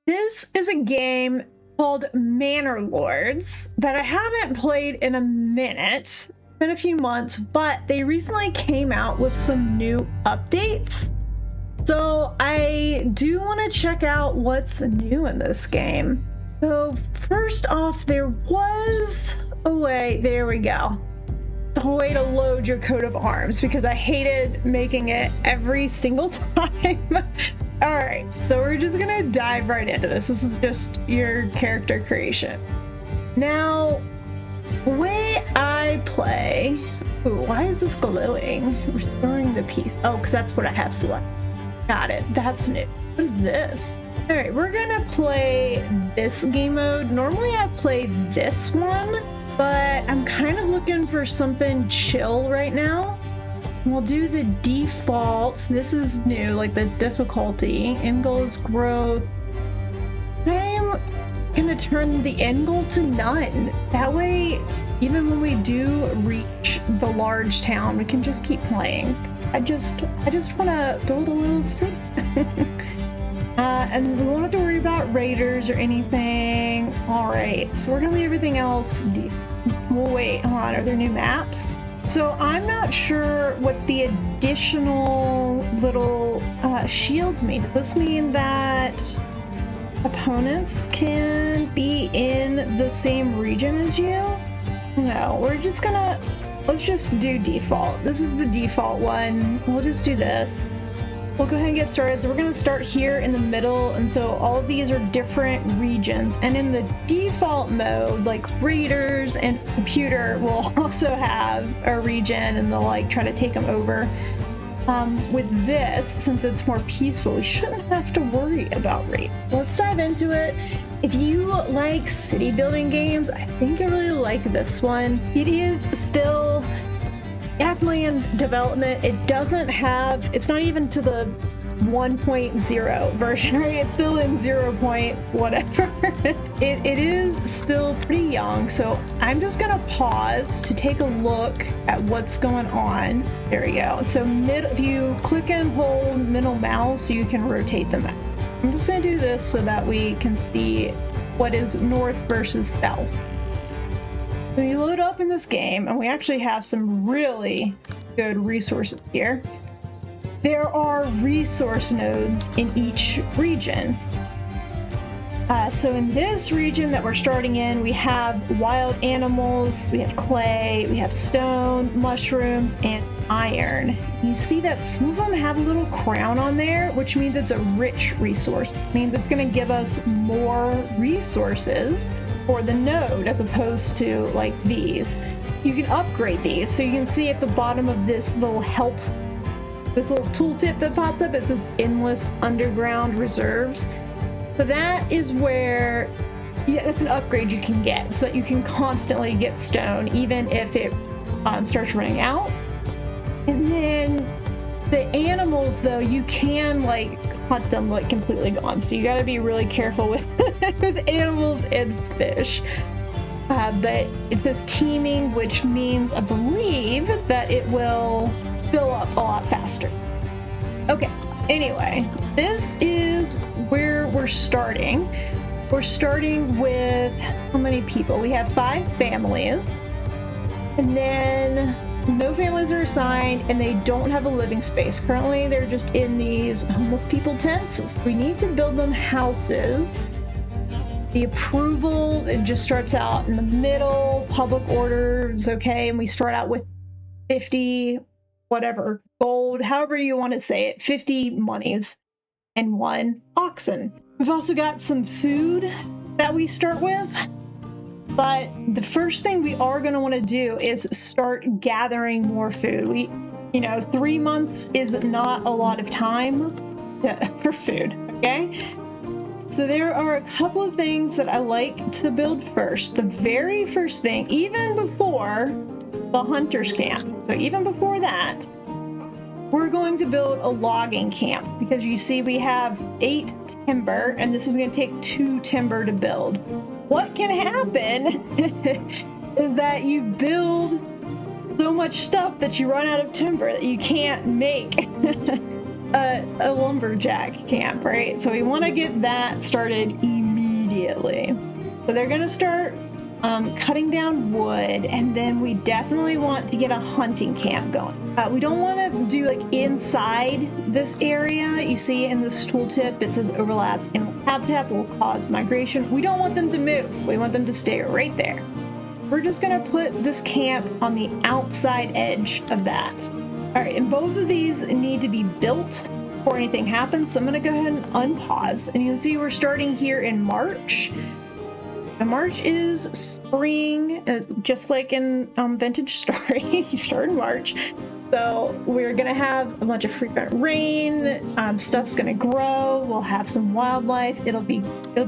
This is a game called Manor Lords that I haven't played in a minute. It's been a few months, but they recently came out with some new updates. So I do want to check out what's new in this game. So first off, there was a way, there we go. The way to load your coat of arms, because I hated making it every single time. All right, so we're just gonna dive right into this. This is just your character creation. Now, the way I play, ooh, why is this glowing? Restoring the piece. Oh, because that's what I have selected. Got it, that's new. What is this? All right, we're gonna play this game mode. Normally I play this one, but I'm kind of looking for something chill right now. We'll do the default. This is new, like the difficulty. End goal is growth. I'm gonna turn the end goal to none. That way, even when we do reach the large town, we can just keep playing. I just want to build a little city. And we won't have to worry about raiders or anything. All right, so we're gonna leave everything else. We'll wait, hold on, are there new maps? So I'm not sure what the additional little shields mean. Does this mean that opponents can be in the same region as you? No, we're just gonna, let's just do default. This is the default one. We'll just do this. We'll go ahead and get started. So we're gonna start here in the middle, and so all of these are different regions. And in the default mode, like raiders and computer will also have a region, and they'll like try to take them over. With this, since it's more peaceful, we shouldn't have to worry about raid. Let's dive into it. If you like city building games, I think I really like this one. It is still definitely in development. It doesn't have, it's not even to the 1.0 version, right? It's still in 0. whatever. It is still pretty young, so I'm just gonna pause to take a look at what's going on. There we go. So if you click and hold middle mouse, you can rotate them out. I'm just gonna do this so that we can see what is north versus south. So you load up in this game, and we actually have some really good resources here. There are resource nodes in each region. So in this region that we're starting in, we have wild animals, we have clay, we have stone, mushrooms, and iron. You see that some of them have a little crown on there, which means it's a rich resource. It means it's going to give us more resources for the node as opposed to like these. You can upgrade these. So you can see at the bottom of this little help, this little tooltip that pops up, it says endless underground reserves. So that is where, yeah, that's an upgrade you can get so that you can constantly get stone even if it starts running out. And then the animals, though, you can like hunt them like completely gone, so you got to be really careful with with animals and fish. But it says teaming, which means I believe that it will fill up a lot faster. Okay, anyway, this is where we're starting. We're starting with how many people? We have 5 families, and then no families are assigned, and they don't have a living space. Currently, they're just in these homeless people tents. So we need to build them houses. The approval, it just starts out in the middle. Public order is okay, and we start out with 50, whatever, gold, however you want to say it, 50 monies and 1 oxen. We've also got some food that we start with. But the first thing we are going to want to do is start gathering more food. 3 months is not a lot of time for food, okay? So there are a couple of things that I like to build first. The very first thing, even before the hunter's camp, so even before that, we're going to build a logging camp, because you see we have 8 timber, and this is going to take 2 timber to build. What can happen is that you build so much stuff that you run out of timber that you can't make a lumberjack camp, right? So we want to get that started immediately. So they're going to start cutting down wood, and then we definitely want to get a hunting camp going. We don't want to do like inside this area. You see in this tooltip, it says overlaps animal habitat will cause migration. We don't want them to move. We want them to stay right there. We're just going to put this camp on the outside edge of that. All right, and both of these need to be built before anything happens. So I'm going to go ahead and unpause, and you can see we're starting here in March. March is spring, just like in Vintage Story. You start in March. So we're going to have a bunch of frequent rain. Stuff's going to grow. We'll have some wildlife. It'll be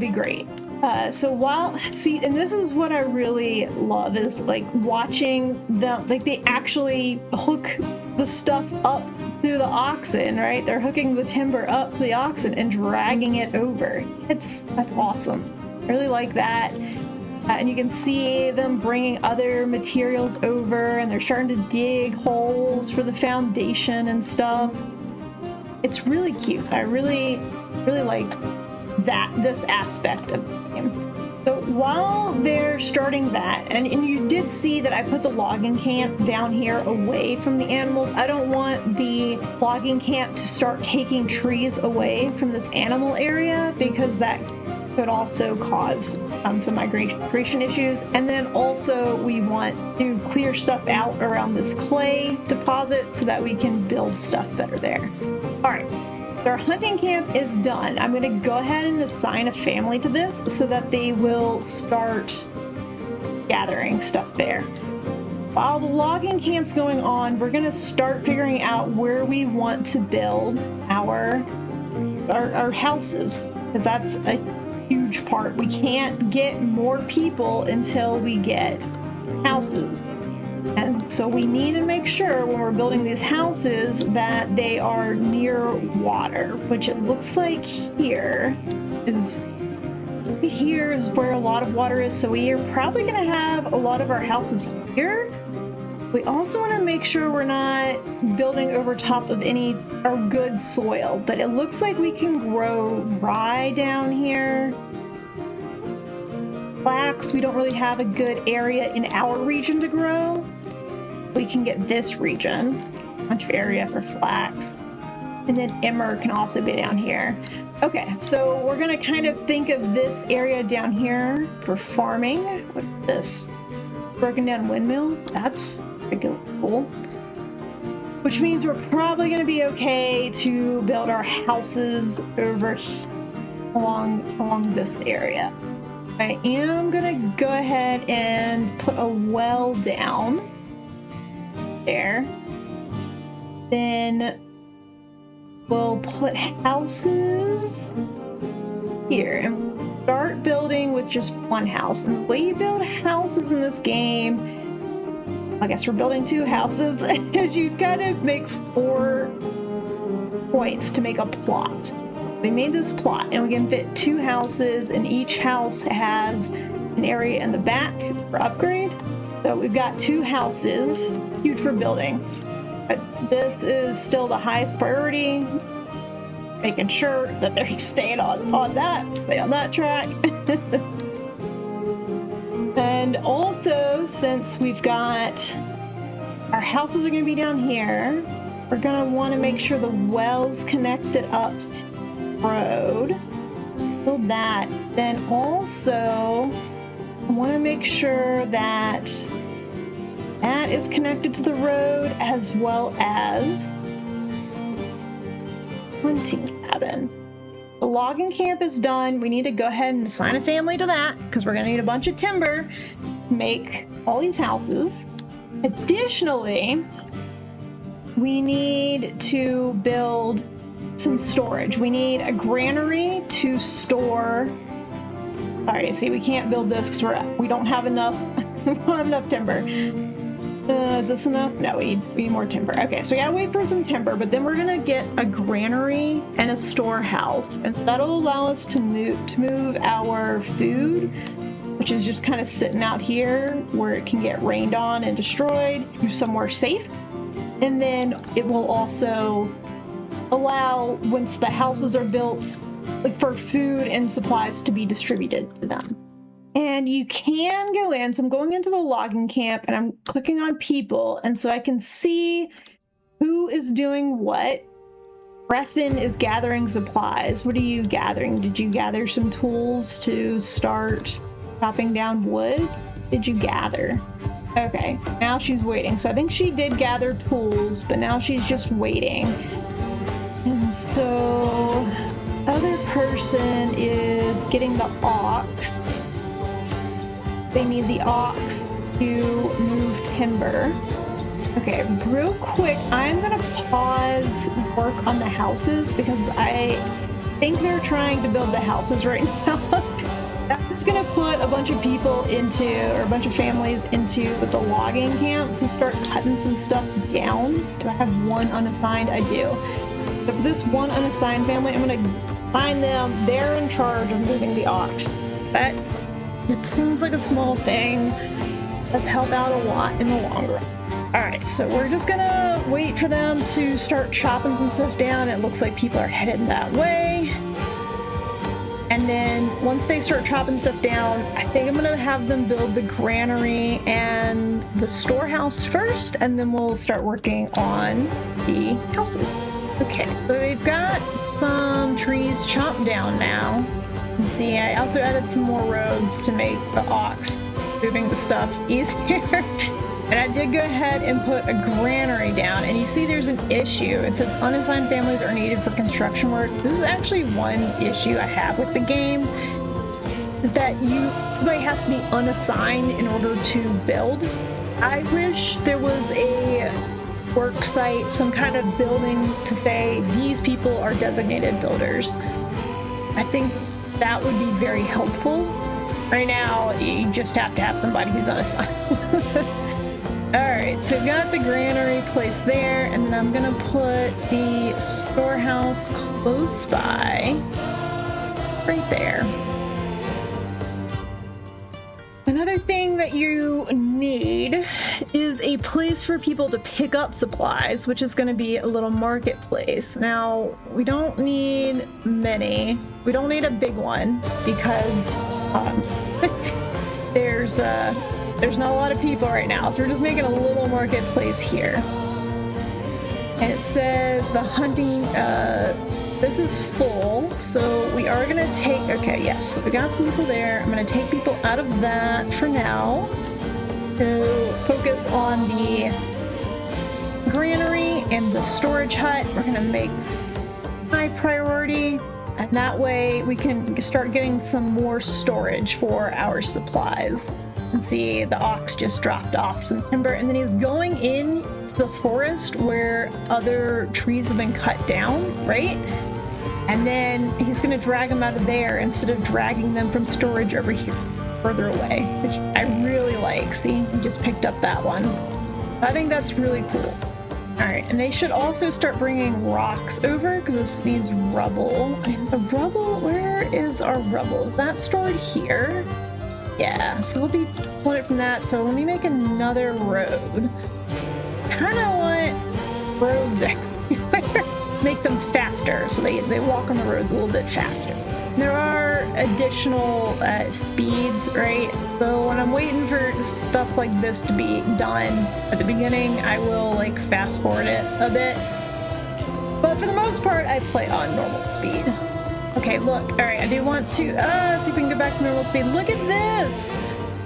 great. And this is what I really love is like watching them, like they actually hook the stuff up to the oxen, right? They're hooking the timber up to the oxen and dragging it over. That's awesome. I really like that. And you can see them bringing other materials over, and they're starting to dig holes for the foundation and stuff. It's really cute. I really like this aspect of the game. So while they're starting that, and you did see that I put the logging camp down here away from the animals. I don't want the logging camp to start taking trees away from this animal area, because that could also cause some migration issues. And then also we want to clear stuff out around this clay deposit so that we can build stuff better there. All right, our hunting camp is done. I'm going to go ahead and assign a family to this so that they will start gathering stuff there. While the logging camp's going on, we're going to start figuring out where we want to build our houses, because that's a huge part. We can't get more people until we get houses. And so we need to make sure when we're building these houses that they are near water, which it looks like here is where a lot of water is. So we are probably going to have a lot of our houses here. We also want to make sure we're not building over top of any good soil, but it looks like we can grow rye down here. Flax, we don't really have a good area in our region to grow. We can get this region, a bunch of area for flax. And then emmer can also be down here. Okay, so we're gonna kind of think of this area down here for farming. What is this? Broken down windmill? That's pretty cool. Which means we're probably gonna be okay to build our houses over here, along this area. I am gonna go ahead and put a well down there. Then we'll put houses here and start building with just one house. And the way you build houses in this game, I guess we're building two houses, is you kind of make 4 points to make a plot. We made this plot, and we can fit 2 houses, and each house has an area in the back for upgrade. So we've got 2 houses, huge for building. But this is still the highest priority, making sure that they're staying on that track. And also, since we've got our houses are going to be down here, we're going to want to make sure the well's connected up to road. Build that. Then also I want to make sure that is connected to the road, as well as hunting cabin. The logging camp is done. We need to go ahead and assign a family to that, because we're going to need a bunch of timber to make all these houses. Additionally, we need to build some storage. We need a granary to store. All right, see, we can't build this because we don't have enough. We don't have enough timber. Is this enough? No, we need more timber. Okay, so we gotta wait for some timber, but then we're gonna get a granary and a storehouse, and that'll allow us to move our food, which is just kind of sitting out here where it can get rained on and destroyed, to somewhere safe. And then it will also allow, once the houses are built, like for food and supplies to be distributed to them. And you can go in, so I'm going into the logging camp and I'm clicking on people, and so I can see who is doing what. Breathin is gathering supplies. What are you gathering? Did you gather some tools to start chopping down wood? Did you gather? Okay, now she's waiting. So I think she did gather tools, but now she's just waiting. And so other person is getting the ox. They need the ox to move timber. Okay, real quick, I'm gonna pause work on the houses because I think they're trying to build the houses right now. I'm just gonna put a bunch of people into, or a bunch of families into the logging camp to start cutting some stuff down. Do I have one unassigned? I do. So for this one unassigned family, I'm gonna find them. They're in charge of moving the ox. That, it seems like a small thing. Does help out a lot in the long run. All right, so we're just gonna wait for them to start chopping some stuff down. It looks like people are headed that way. And then once they start chopping stuff down, I think I'm gonna have them build the granary and the storehouse first, and then we'll start working on the houses. Okay, so they've got some trees chopped down now. And see, I also added some more roads to make the ox moving the stuff easier. And I did go ahead and put a granary down, and you see there's an issue. It says unassigned families are needed for construction work. This is actually one issue I have with the game, is that somebody has to be unassigned in order to build. I wish there was a work site, some kind of building to say these people are designated builders. I think that would be very helpful. Right now, you just have to have somebody who's unassigned. Alright, so I've got the granary placed there, and then I'm gonna put the storehouse close by, right there. Another thing that you need is a place for people to pick up supplies, which is gonna be a little marketplace. Now, we don't need many. We don't need a big one, because there's not a lot of people right now, so we're just making a little marketplace here. And it says the hunting, this is full, so we are gonna take, okay, yes, so we got some people there. I'm gonna take people out of that for now to focus on the granary and the storage hut. We're gonna make high priority, and that way we can start getting some more storage for our supplies. And see, the ox just dropped off some timber, and then he's going in the forest where other trees have been cut down, right? And then he's gonna drag them out of there instead of dragging them from storage over here, further away, which I really like. See, he just picked up that one. I think that's really cool. All right, and they should also start bringing rocks over because this needs rubble. And the rubble, where is our rubble? Is that stored here? Yeah, so they'll be pulling it from that. So let me make another road. Kind of want roads everywhere. Make them faster so they walk on the roads a little bit faster. There are additional speeds, right? So when I'm waiting for stuff like this to be done at the beginning, I will like fast forward it a bit. But for the most part, I play on normal speed. Okay, look, all right, I do want to, see if we can go back to normal speed. Look at this.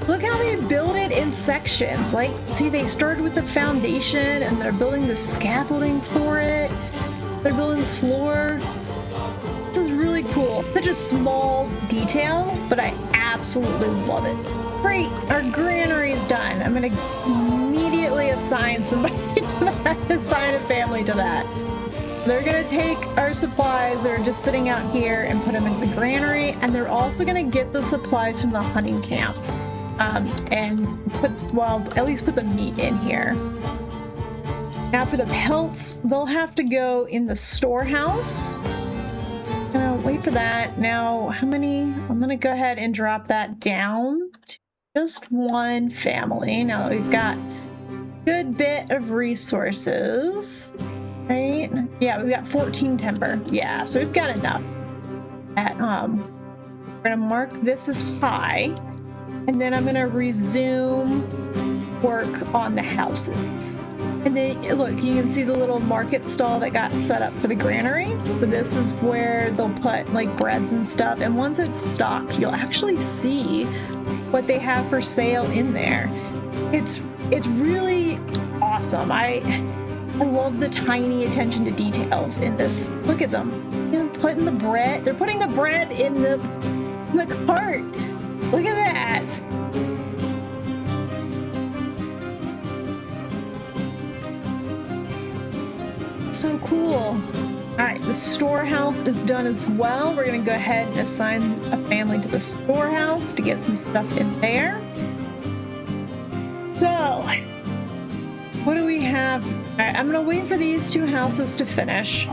Look how they build it in sections. Like, see, they started with the foundation and they're building the scaffolding for it. They're building the floor. This is really cool. Such a small detail, but I absolutely love it. Great, our granary is done. I'm gonna immediately assign somebody to that, assign a family to that. They're gonna take our supplies that are just sitting out here and put them in the granary, and they're also gonna get the supplies from the hunting camp and put, well, at least put the meat in here. Now for the pelts, they'll have to go in the storehouse. Wait for that. Now, how many? I'm gonna go ahead and drop that down to just one family. Now we've got a good bit of resources. right? Yeah, we've got 14 timber. Yeah, so we've got enough. We're gonna mark this as high, and then I'm gonna resume work on the houses. And then look, you can see the little market stall that got set up for the granary. So this is where they'll put like breads and stuff. And once it's stocked, you'll actually see what they have for sale in there. It's really awesome. I love the tiny attention to details in this. Look at them. They're putting the bread. They're putting the bread in the cart. Look at that. So cool. All right, the storehouse is done as well. We're gonna go ahead and assign a family to the storehouse to get some stuff in there. So, what do we have? All right, I'm gonna wait for these two houses to finish.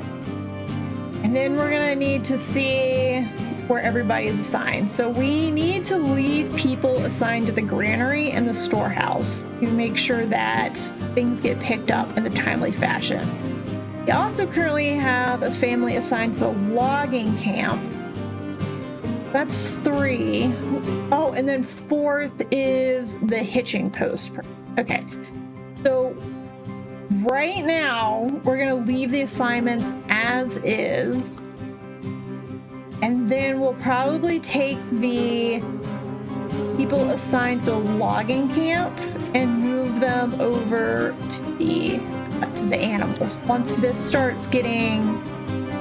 And then we're gonna need to see where everybody is assigned. So we need to leave people assigned to the granary and the storehouse to make sure that things get picked up in a timely fashion. We also currently have a family assigned to the logging camp. That's 3. Oh, and then 4th is the hitching post. Okay. So right now, we're going to leave the assignments as is. And then we'll probably take the people assigned to the logging camp and move them over to the animals. Once this starts getting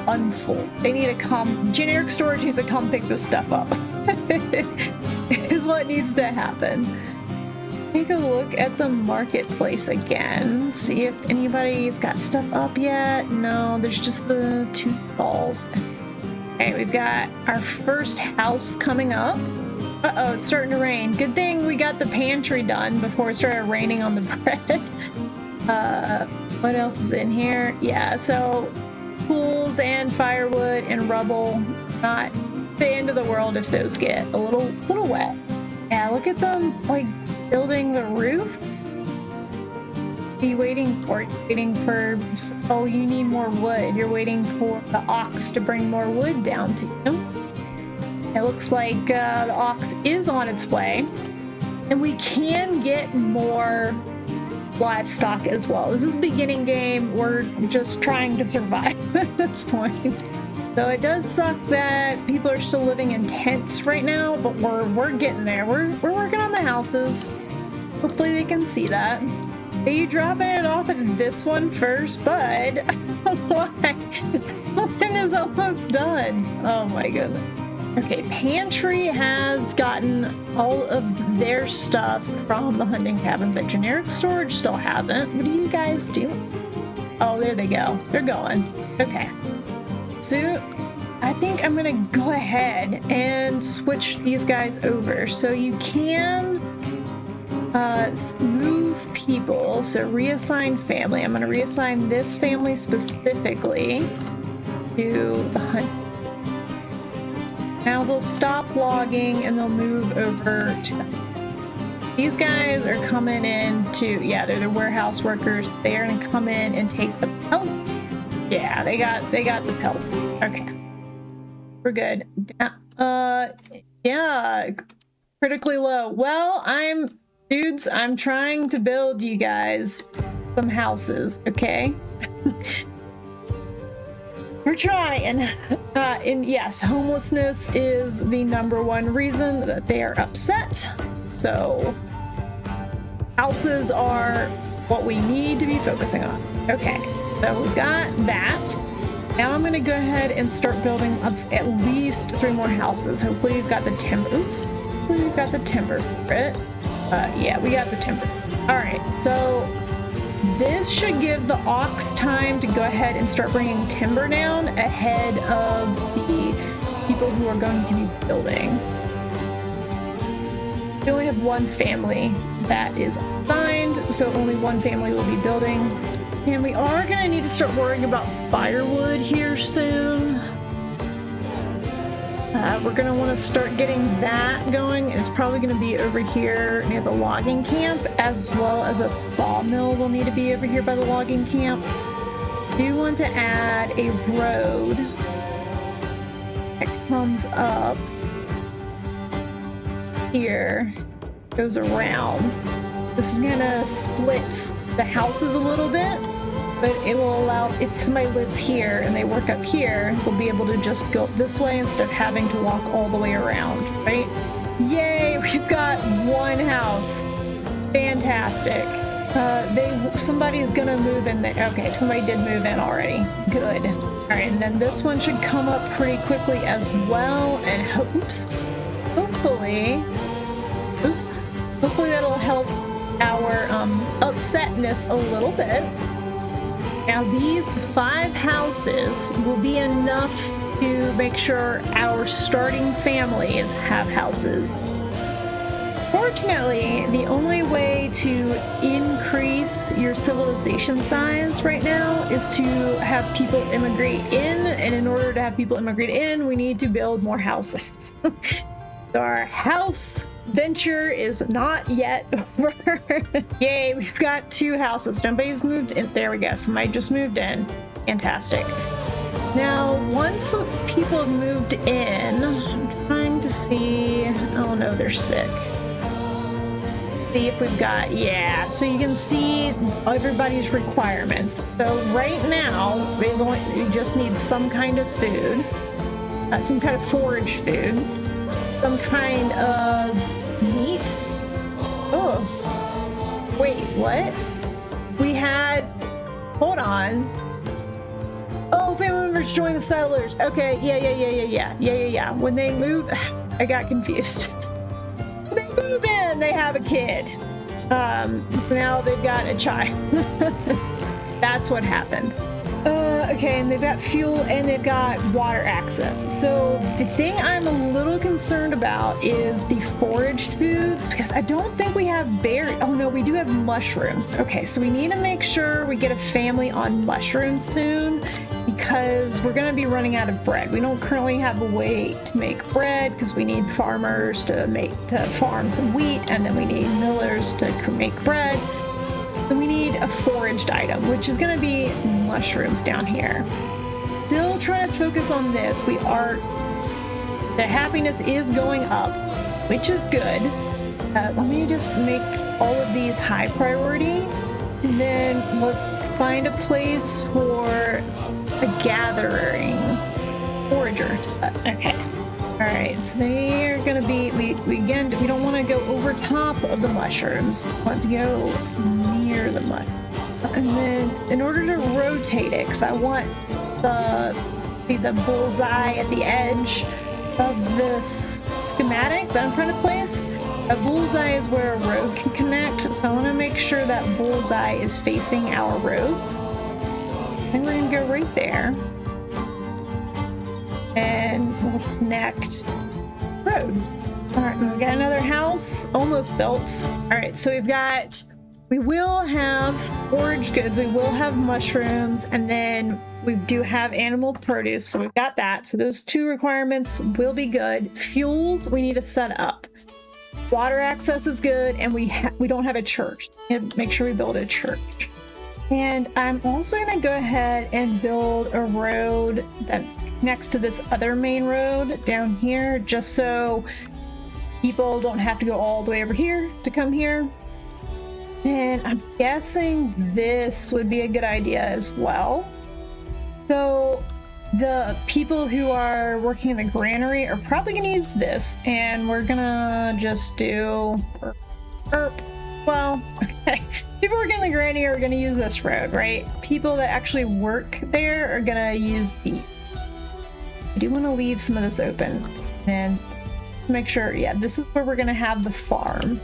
unfull, they need to come. Generic storage needs to come pick this stuff up. Is what needs to happen. Take a look at the marketplace again. See if anybody's got stuff up yet. No, there's just the 2 stalls. Okay, we've got our first house coming up. Uh-oh, it's starting to rain. Good thing we got the pantry done before it started raining on the bread. What else is in here? Yeah, so tools and firewood and rubble. Not the end of the world if those get a little wet. Yeah, look at them like building the roof. What are you waiting for? You're waiting for, oh, you need more wood. You're waiting for the ox to bring more wood down to you. It looks like the ox is on its way. And we can get more livestock as well. This is a beginning game. We're just trying to survive at this point. So it does suck that people are still living in tents right now, but we're getting there. We're working on the houses. Hopefully they can see that. Are you dropping it off at this one first, bud? Why? The one is almost done. Oh my goodness. Okay, Pantry has gotten all of their stuff from the hunting cabin, but Generic Storage still hasn't. What are you guys doing? Oh, there they go. They're going. Okay. So I think I'm gonna go ahead and switch these guys over. So you can move people. So reassign family. I'm gonna reassign this family specifically to the hunt. Now they'll stop logging and they'll move over to these guys are coming in to, yeah, they're the warehouse workers. They're gonna come in and take the pelts. Yeah, they got the pelts. Okay. We're good. Yeah, critically low. Well, I'm trying to build you guys some houses, okay? We're trying. And yes, homelessness is the #1 reason that they are upset. So houses are what we need to be focusing on. Okay, so we've got that. Now I'm going to go ahead and start building at least 3 more houses. Hopefully we've got the timber. Oops. Hopefully we've got the timber for it. Yeah, we got the timber. All right, so this should give the ox time to go ahead and start bringing timber down ahead of the people who are going to be building. We only have 1 family that is assigned, so only 1 family will be building. And we are going to need to start worrying about firewood here soon. We're going to want to start getting that going. It's probably going to be over here near the logging camp, as well as a sawmill will need to be over here by the logging camp. do want to add a road that comes up here, goes around. This is gonna split the houses a little bit, but it will allow, if somebody lives here and they work up here, they'll be able to just go this way instead of having to walk all the way around, right? Yay, we've got one house. Fantastic. Somebody's gonna move in there. Okay, somebody did move in already. Good. All right, and then this one should come up pretty quickly as well, and hopefully that'll help our upsetness a little bit. Now these 5 houses will be enough to make sure our starting families have houses. Fortunately, the only way to increase your civilization size right now is to have people immigrate in, and in order to have people immigrate in, we need to build more houses. So our house venture is not yet over. Yay, we've got 2 houses. Nobody's moved in. There we go. Somebody just moved in. Fantastic. Now, once people have moved in, I'm trying to see. Oh no, they're sick. See if we've got, yeah, so you can see everybody's requirements. So right now we just need some kind of food, some kind of forage food, some kind of meat. Oh wait, what? We had, hold on. Oh, family members join the settlers. Okay, yeah. When they move, I got confused. They move in, they have a kid. So now they've got a child. That's what happened. Okay, and they've got fuel and they've got water access. So the thing I'm a little concerned about is the foraged foods, because I don't think we have berries. Oh no, we do have mushrooms. Okay, so we need to make sure we get a family on mushrooms soon, because we're going to be running out of bread. We don't currently have a way to make bread because we need farmers to farm some wheat, and then we need millers to make bread. So we need a foraged item, which is going to be mushrooms down here. Still trying to focus on this. The happiness is going up, which is good. Let me just make all of these high priority, and then let's find a place for a gathering forager. Okay. All right, so they are gonna be, we don't want to go over top of the mushrooms. We want to go near the mushroom. And then in order to rotate it, because I want the bullseye at the edge of this schematic that I'm trying to place. A bullseye is where a road can connect, so I want to make sure that bullseye is facing our roads. And we're gonna go right there. And we'll connect road. All right, we got another house almost built. All right, so we will have forage goods, we will have mushrooms, and then we do have animal produce, so we've got that. So those 2 requirements will be good. Fuels, we need to set up. Water access is good, and we don't have a church. We have to make sure we build a church. And I'm also going to go ahead and build a road that next to this other main road down here, just so people don't have to go all the way over here to come here. And I'm guessing this would be a good idea as well. So the people who are working in the granary are probably going to use this, and we're going to just do... Well, okay. People working in the granary are going to use this road, right? People that actually work there are going to use the... I do want to leave some of this open and make sure, yeah, this is where we're going to have the farm.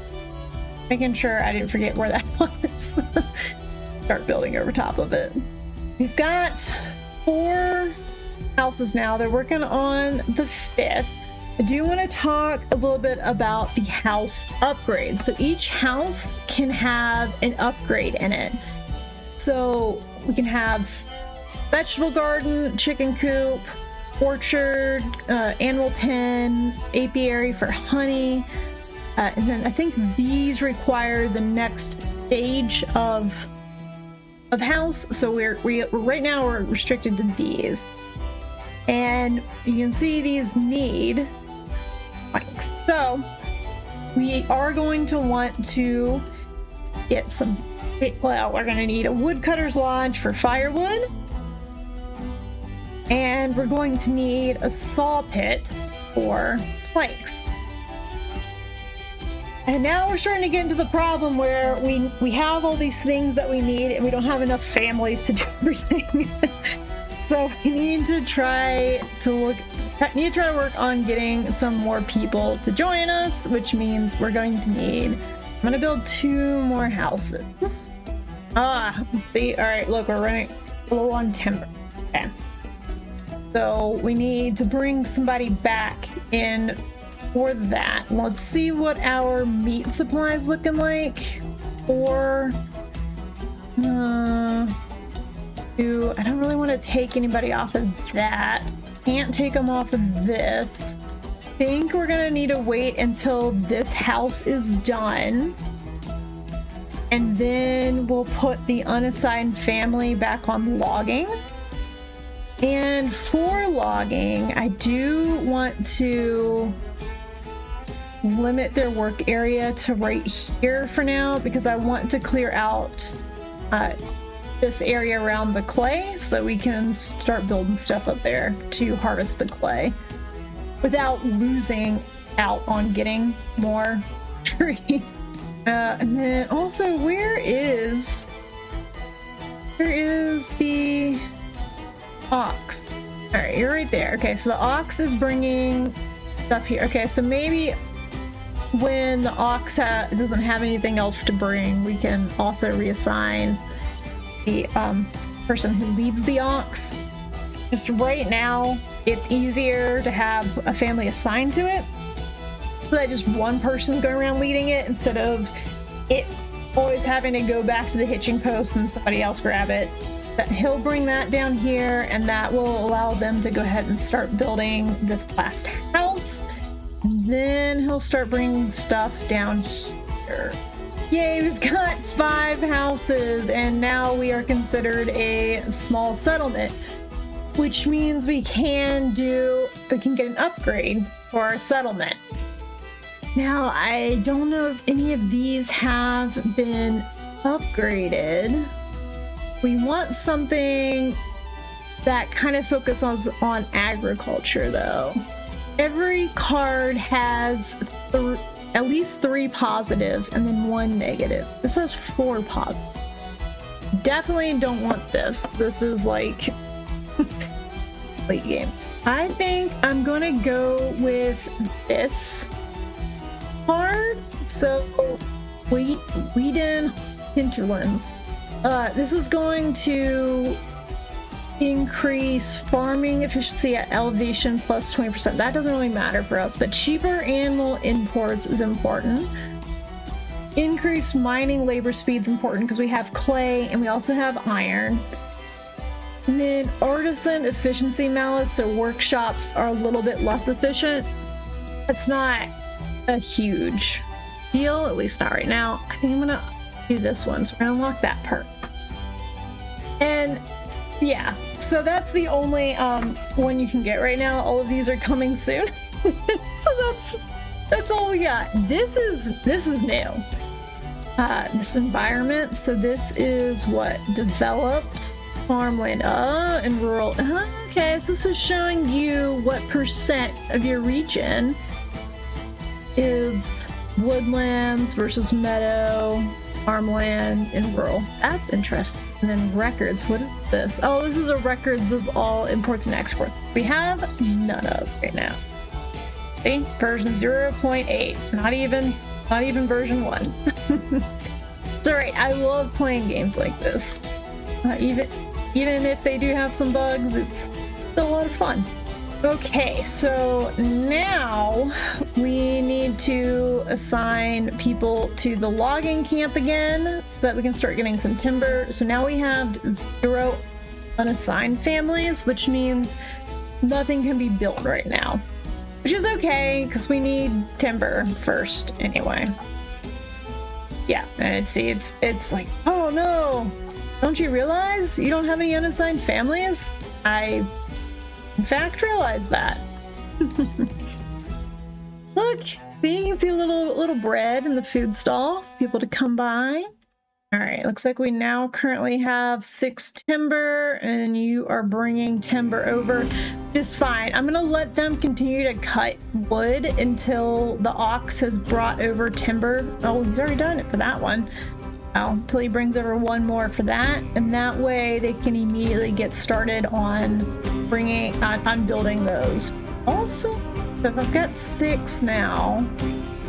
Making sure I didn't forget where that was. Start building over top of it. We've got 4 houses now. They're working on the 5th. I do want to talk a little bit about the house upgrades. So each house can have an upgrade in it. So we can have vegetable garden, chicken coop, orchard, animal pen, apiary for honey. And then I think these require the next stage of of house. So we're right now we're restricted to these. And you can see these need planks. So we are going to want to get some, well, we're going to need a woodcutter's lodge for firewood. And we're going to need a saw pit for planks. And now we're starting to get into the problem where we have all these things that we need and we don't have enough families to do everything. So we need to try to work on getting some more people to join us, which means we're going to need, I'm gonna build 2 more houses. Let's see, all right, look, we're running low on timber. Okay. So we need to bring somebody back in for that. Let's see what our meat supply is looking like. Or I don't really want to take anybody off of that. Can't take them off of this. Think we're gonna need to wait until this house is done, and then we'll put the unassigned family back on logging. And for logging, I do want to limit their work area to right here for now, because I want to clear out this area around the clay so we can start building stuff up there to harvest the clay without losing out on getting more trees. And then also, where is the ox? All right, you're right there. Okay, so the ox is bringing stuff here. Okay, so maybe when the ox doesn't have anything else to bring, we can also reassign the person who leads the ox. Just right now, it's easier to have a family assigned to it, so that just one person's going around leading it instead of it always having to go back to the hitching post and somebody else grab it. That he'll bring that down here, and that will allow them to go ahead and start building this last house. And then he'll start bringing stuff down here. Yay, we've got 5 houses, and now we are considered a small settlement, which means we can get an upgrade for our settlement. Now, I don't know if any of these have been upgraded. We want something that kind of focuses on agriculture, though. Every card has at least 3 positives and then 1 negative. This has 4 positives. Definitely don't want this. This is like late game. I think I'm gonna go with this card. So Whedon Hinterlands. This is going to increase farming efficiency at elevation plus 20%. That doesn't really matter for us, but cheaper animal imports is important. Increased mining labor speed is important because we have clay and we also have iron. And then artisan efficiency malice, so workshops are a little bit less efficient. It's not a huge deal, at least not right now. I think I'm gonna do this one, so we're gonna unlock that perk. And yeah, so that's the only one you can get right now. All of these are coming soon. So that's all we got. This is new. This environment. So this is what developed farmland and rural. Okay, so this is showing you what percent of your region is woodlands versus meadow, farmland, and rural. That's interesting. And then records. What is this? Oh, this is a records of all imports and exports. We have none of right now. See, version 0.8. Not even version 1. It's alright. I love playing games like this. Even if they do have some bugs, it's still a lot of fun. Okay, so now we need to assign people to the logging camp again so that we can start getting some timber. So now we have 0 unassigned families, which means nothing can be built right now, which is okay because we need timber first anyway. Yeah, and see, it's like, oh no, Don't you realize you don't have any unassigned families? I, in fact, realized that. Look, you can see a little bread in the food stall. People to come by. All right, looks like we now currently have 6 timber, and you are bringing timber over. Just fine. I'm gonna let them continue to cut wood until the ox has brought over timber. Oh, he's already done it for that one. Until he brings over one more for that, and that way they can immediately get started on building those. Also, if I've got 6 now,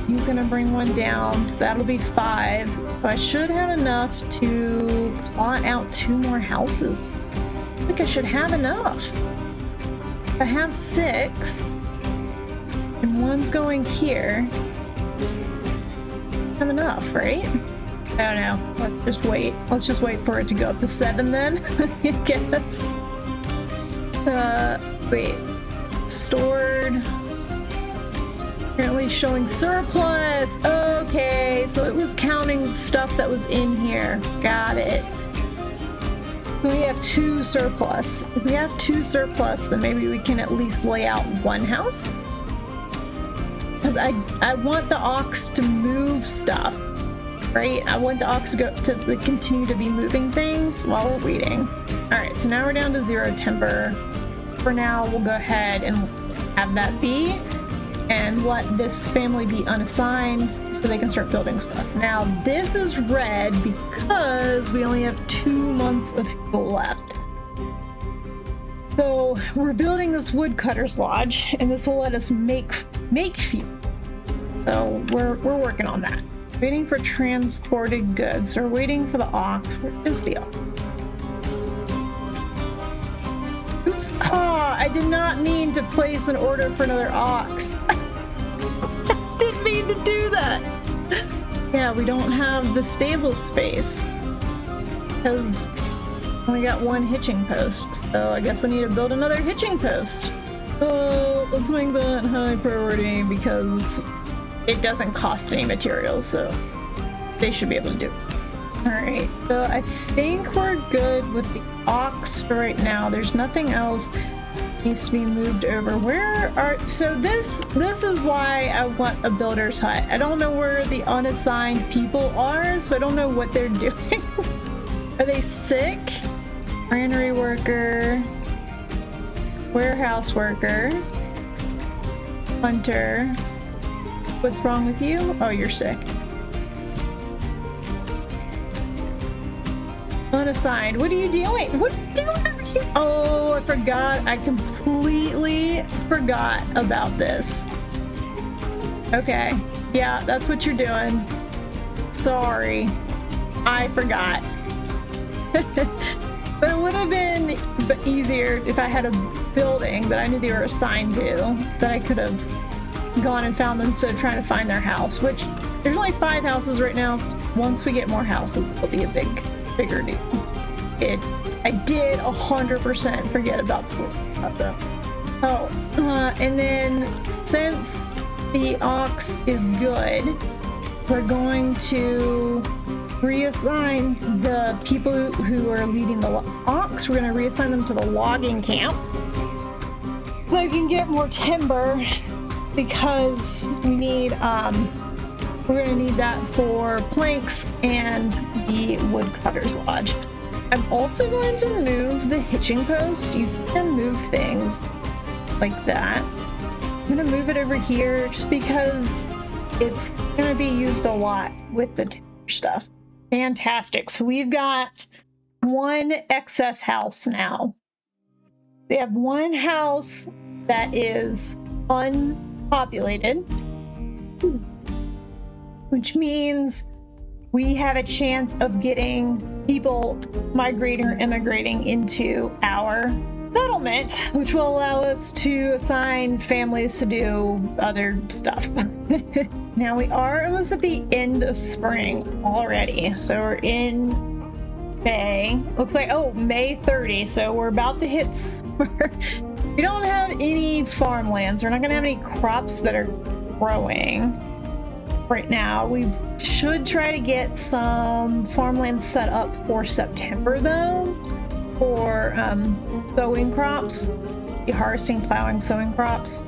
he's gonna bring one down, so that'll be 5. So I should have enough to plot out 2 more houses. I think I should have enough. If I have 6, and one's going here, I have enough, right? I don't know. Let's just wait. Let's just wait for it to go up to 7 then, I guess. Wait. Stored. Apparently showing surplus. Okay, so it was counting stuff that was in here. Got it. So we have 2 surplus. If we have 2 surplus, then maybe we can at least lay out 1 house. Because I want the ox to move stuff. Right? I want the ox to continue to be moving things while we're waiting. All right, so now we're down to 0 timber. For now, we'll go ahead and have that be and let this family be unassigned so they can start building stuff. Now, this is red because we only have 2 months of fuel left. So we're building this woodcutter's lodge, and this will let us make fuel. So we're working on that. Waiting for transported goods. We're waiting for the ox. Where is the ox? Oops. Ah, I did not mean to place an order for another ox. I didn't mean to do that. Yeah, we don't have the stable space because I only got 1 hitching post. So I guess I need to build another hitching post. So let's make that high priority because it doesn't cost any materials, so they should be able to do it. All right, so I think we're good with the ox for right now. There's nothing else needs to be moved over. So this is why I want a builder's hut. I don't know where the unassigned people are, so I don't know what they're doing. Are they sick? Granary worker, warehouse worker, hunter. What's wrong with you? Oh, you're sick. Unassigned. What are you doing? What are you doing over here? Oh, I forgot. I completely forgot about this. Okay. Yeah, that's what you're doing. Sorry. I forgot. But it would have been easier if I had a building that I knew they were assigned to, that I could have gone and found them instead of trying to find their house, which there's only 5 houses right now. So once we get more houses, it'll be a bigger deal. I did 100% forget about them. Oh, and then since the ox is good, we're going to reassign the people who are leading the ox. We're going to reassign them to the logging camp so I can get more timber. Because we need, we're gonna need that for planks and the woodcutter's lodge. I'm also going to move the hitching post. You can move things like that. I'm gonna move it over here just because it's gonna be used a lot with the timber stuff. Fantastic. So we've got 1 excess house now. We have 1 house that is unpopulated, which means we have a chance of getting people migrating or immigrating into our settlement, which will allow us to assign families to do other stuff. Now we are almost at the end of spring already, so we're in May. Looks like, oh, May 30, so we're about to hit summer. We don't have any farmlands. We're not going to have any crops that are growing. right now. We should try to get some farmland set up for September though, for sowing crops, harvesting, plowing, sowing crops.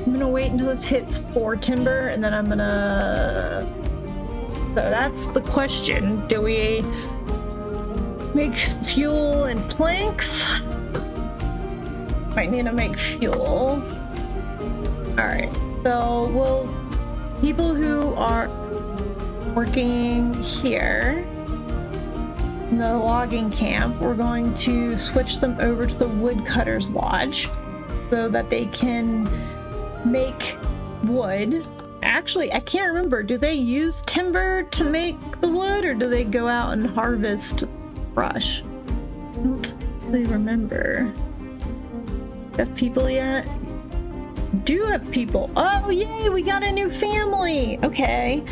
I'm gonna wait until this hits 4 timber, and then I'm gonna... So that's the question. Do we make fuel and planks? Might need to make fuel. Alright, so people who are working here in the logging camp, we're going to switch them over to the woodcutter's lodge so that they can make wood. Actually, I can't remember. Do they use timber to make the wood, or do they go out and harvest brush? I don't really remember. Have people yet? Do have people. Oh, yay! We got a new family! Okay.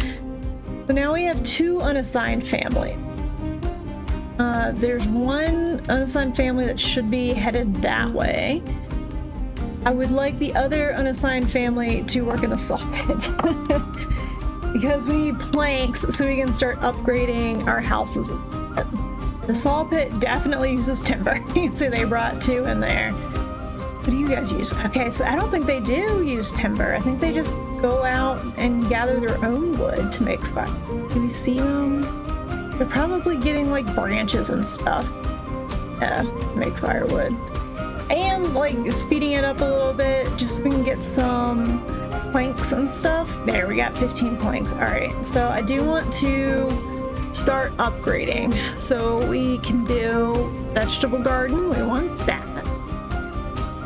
So now we have 2 unassigned family. There's one unassigned family that should be headed that way. I would like the other unassigned family to work in the saw pit because we need planks so we can start upgrading our houses. The saw pit definitely uses timber. You can see they brought 2 in there. What do you guys use? Okay, so I don't think they do use timber. I think they just go out and gather their own wood to make fire. Do you see them? They're probably getting like branches and stuff. Yeah, to make firewood. I am like speeding it up a little bit just so we can get some planks and stuff. There, we got 15 planks. All right, so I do want to start upgrading. So we can do vegetable garden. We want that.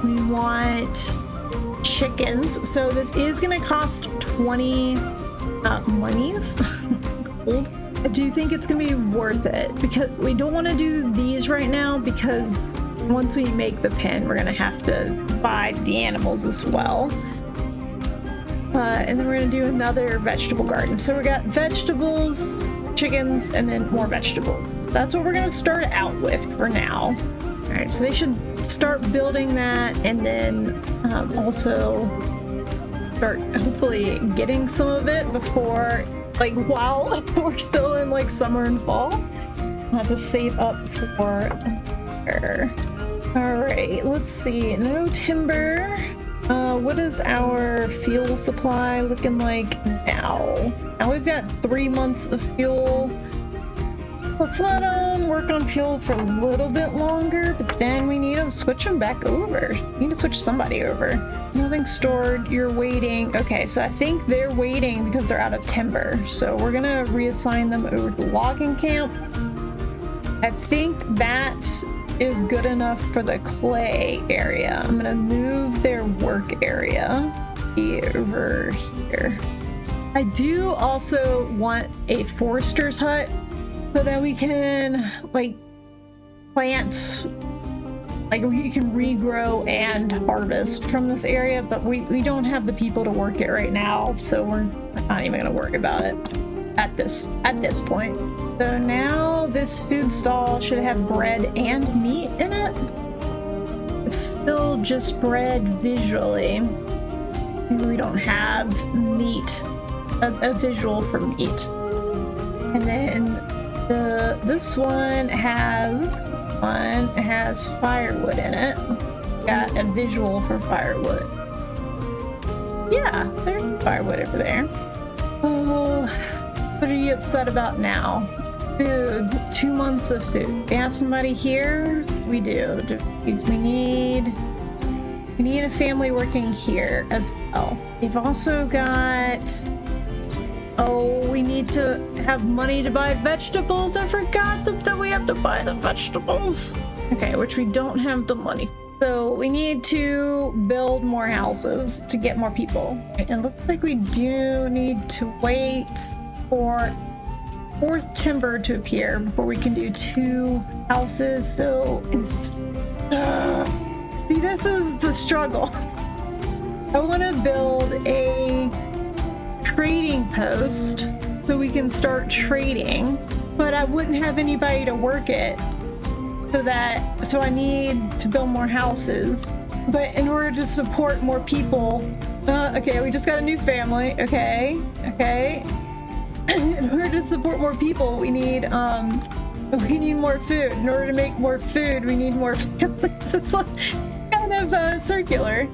We want chickens. So this is gonna cost 20 monies. Gold. I do think it's gonna be worth it because we don't want to do these right now because once we make the pen, we're gonna have to buy the animals as well. And then we're gonna do another vegetable garden. So we got vegetables, chickens, and then more vegetables. That's what we're gonna start out with for now. All right, so they should start building that, and then also start hopefully getting some of it before, like, while we're still in like summer and fall. I'll have to save up for all right, let's see. No timber. What is our fuel supply looking like now? Now we've got 3 months of fuel. Let's let them work on fuel for a little bit longer, but then we need to switch them back over. We need to switch somebody over. Nothing stored, you're waiting. Okay, so I think they're waiting because they're out of timber. So we're gonna reassign them over to the logging camp. I think that is good enough for the clay area. I'm gonna move their work area over here. I do also want a forester's hut so that we can like plant, like we can regrow and harvest from this area, but we don't have the people to work it right now, so we're not even gonna worry about it at this point. So now this food stall should have bread and meat in it. It's still just bread visually. Maybe we don't have meat, a visual for meat. And then this one has firewood in it. Got a visual for firewood. Yeah, there's firewood over there. Oh, what are you upset about now? Food, 2 months of food. We have somebody here? We do. We need a family working here as well. We've also got, oh, we need to have money to buy vegetables. I forgot that we have to buy the vegetables. Okay, which we don't have the money. So we need to build more houses to get more people. It looks like we do need to wait for 4th timber to appear before we can do 2 houses. So see, this is the struggle. I want to build a trading post so we can start trading, but I wouldn't have anybody to work it, so I need to build more houses. But in order to support more people, okay, we just got a new family. Okay. support more people, we need more food. In order to make more food, we need more families. It's like kind of circular.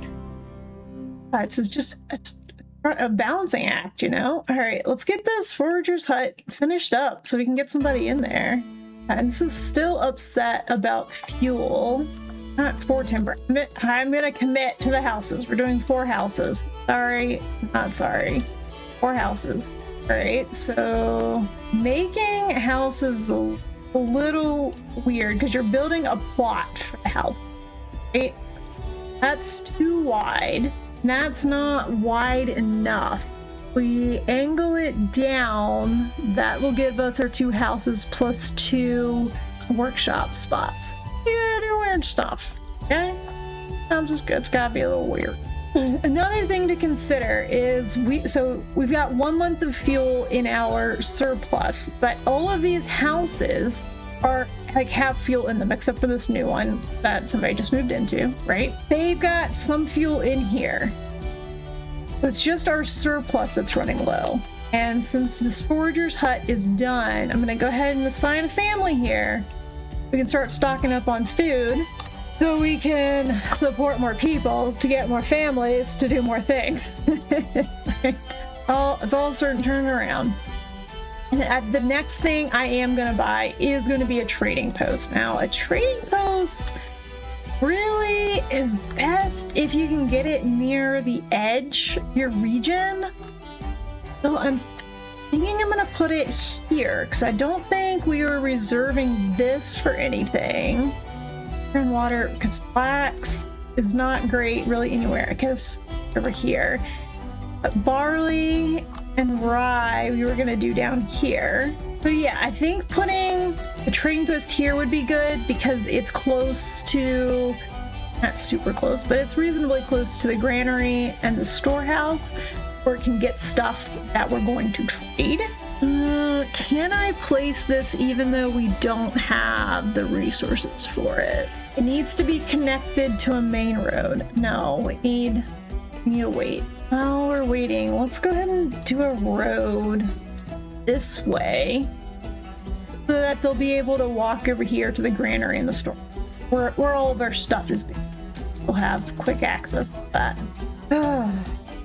It's just a balancing act, you know? All right, let's get this forager's hut finished up so we can get somebody in there. And this is still upset about fuel. Not 4 timber. I'm gonna commit to the houses. We're doing 4 houses. Sorry, not sorry. 4 houses. All right, so making houses a little weird because you're building a plot for the house, right? That's too wide. That's not wide enough. We angle it down. That will give us our 2 houses plus 2 workshop spots. Yeah, do weird stuff. Okay? Sounds just good. It's gotta be a little weird. Another thing to consider is we've got 1 month of fuel in our surplus, but all of these houses are have fuel in them except for this new one that somebody just moved into, right? They've got some fuel in here. It's just our surplus that's running low. And since this forager's hut is done, I'm gonna go ahead and assign a family here. We can start stocking up on food so we can support more people to get more families to do more things. Right? It's all starting to turn around. And the next thing I am going to buy is going to be a trading post. Now, a trading post really is best if you can get it near the edge of your region. So I'm thinking I'm going to put it here because I don't think we are reserving this for anything. And water, because flax is not great really anywhere. I guess over here. But barley and rye we were gonna do down here. So yeah, I think putting the trading post here would be good because it's close to, not super close, but it's reasonably close to the granary and the storehouse where it can get stuff that we're going to trade. Can I place this even though we don't have the resources for it? It needs to be connected to a main road. No, we need to wait. While we're waiting, let's go ahead and do a road this way so that they'll be able to walk over here to the granary and the store where all of our stuff is being. We'll have quick access to that.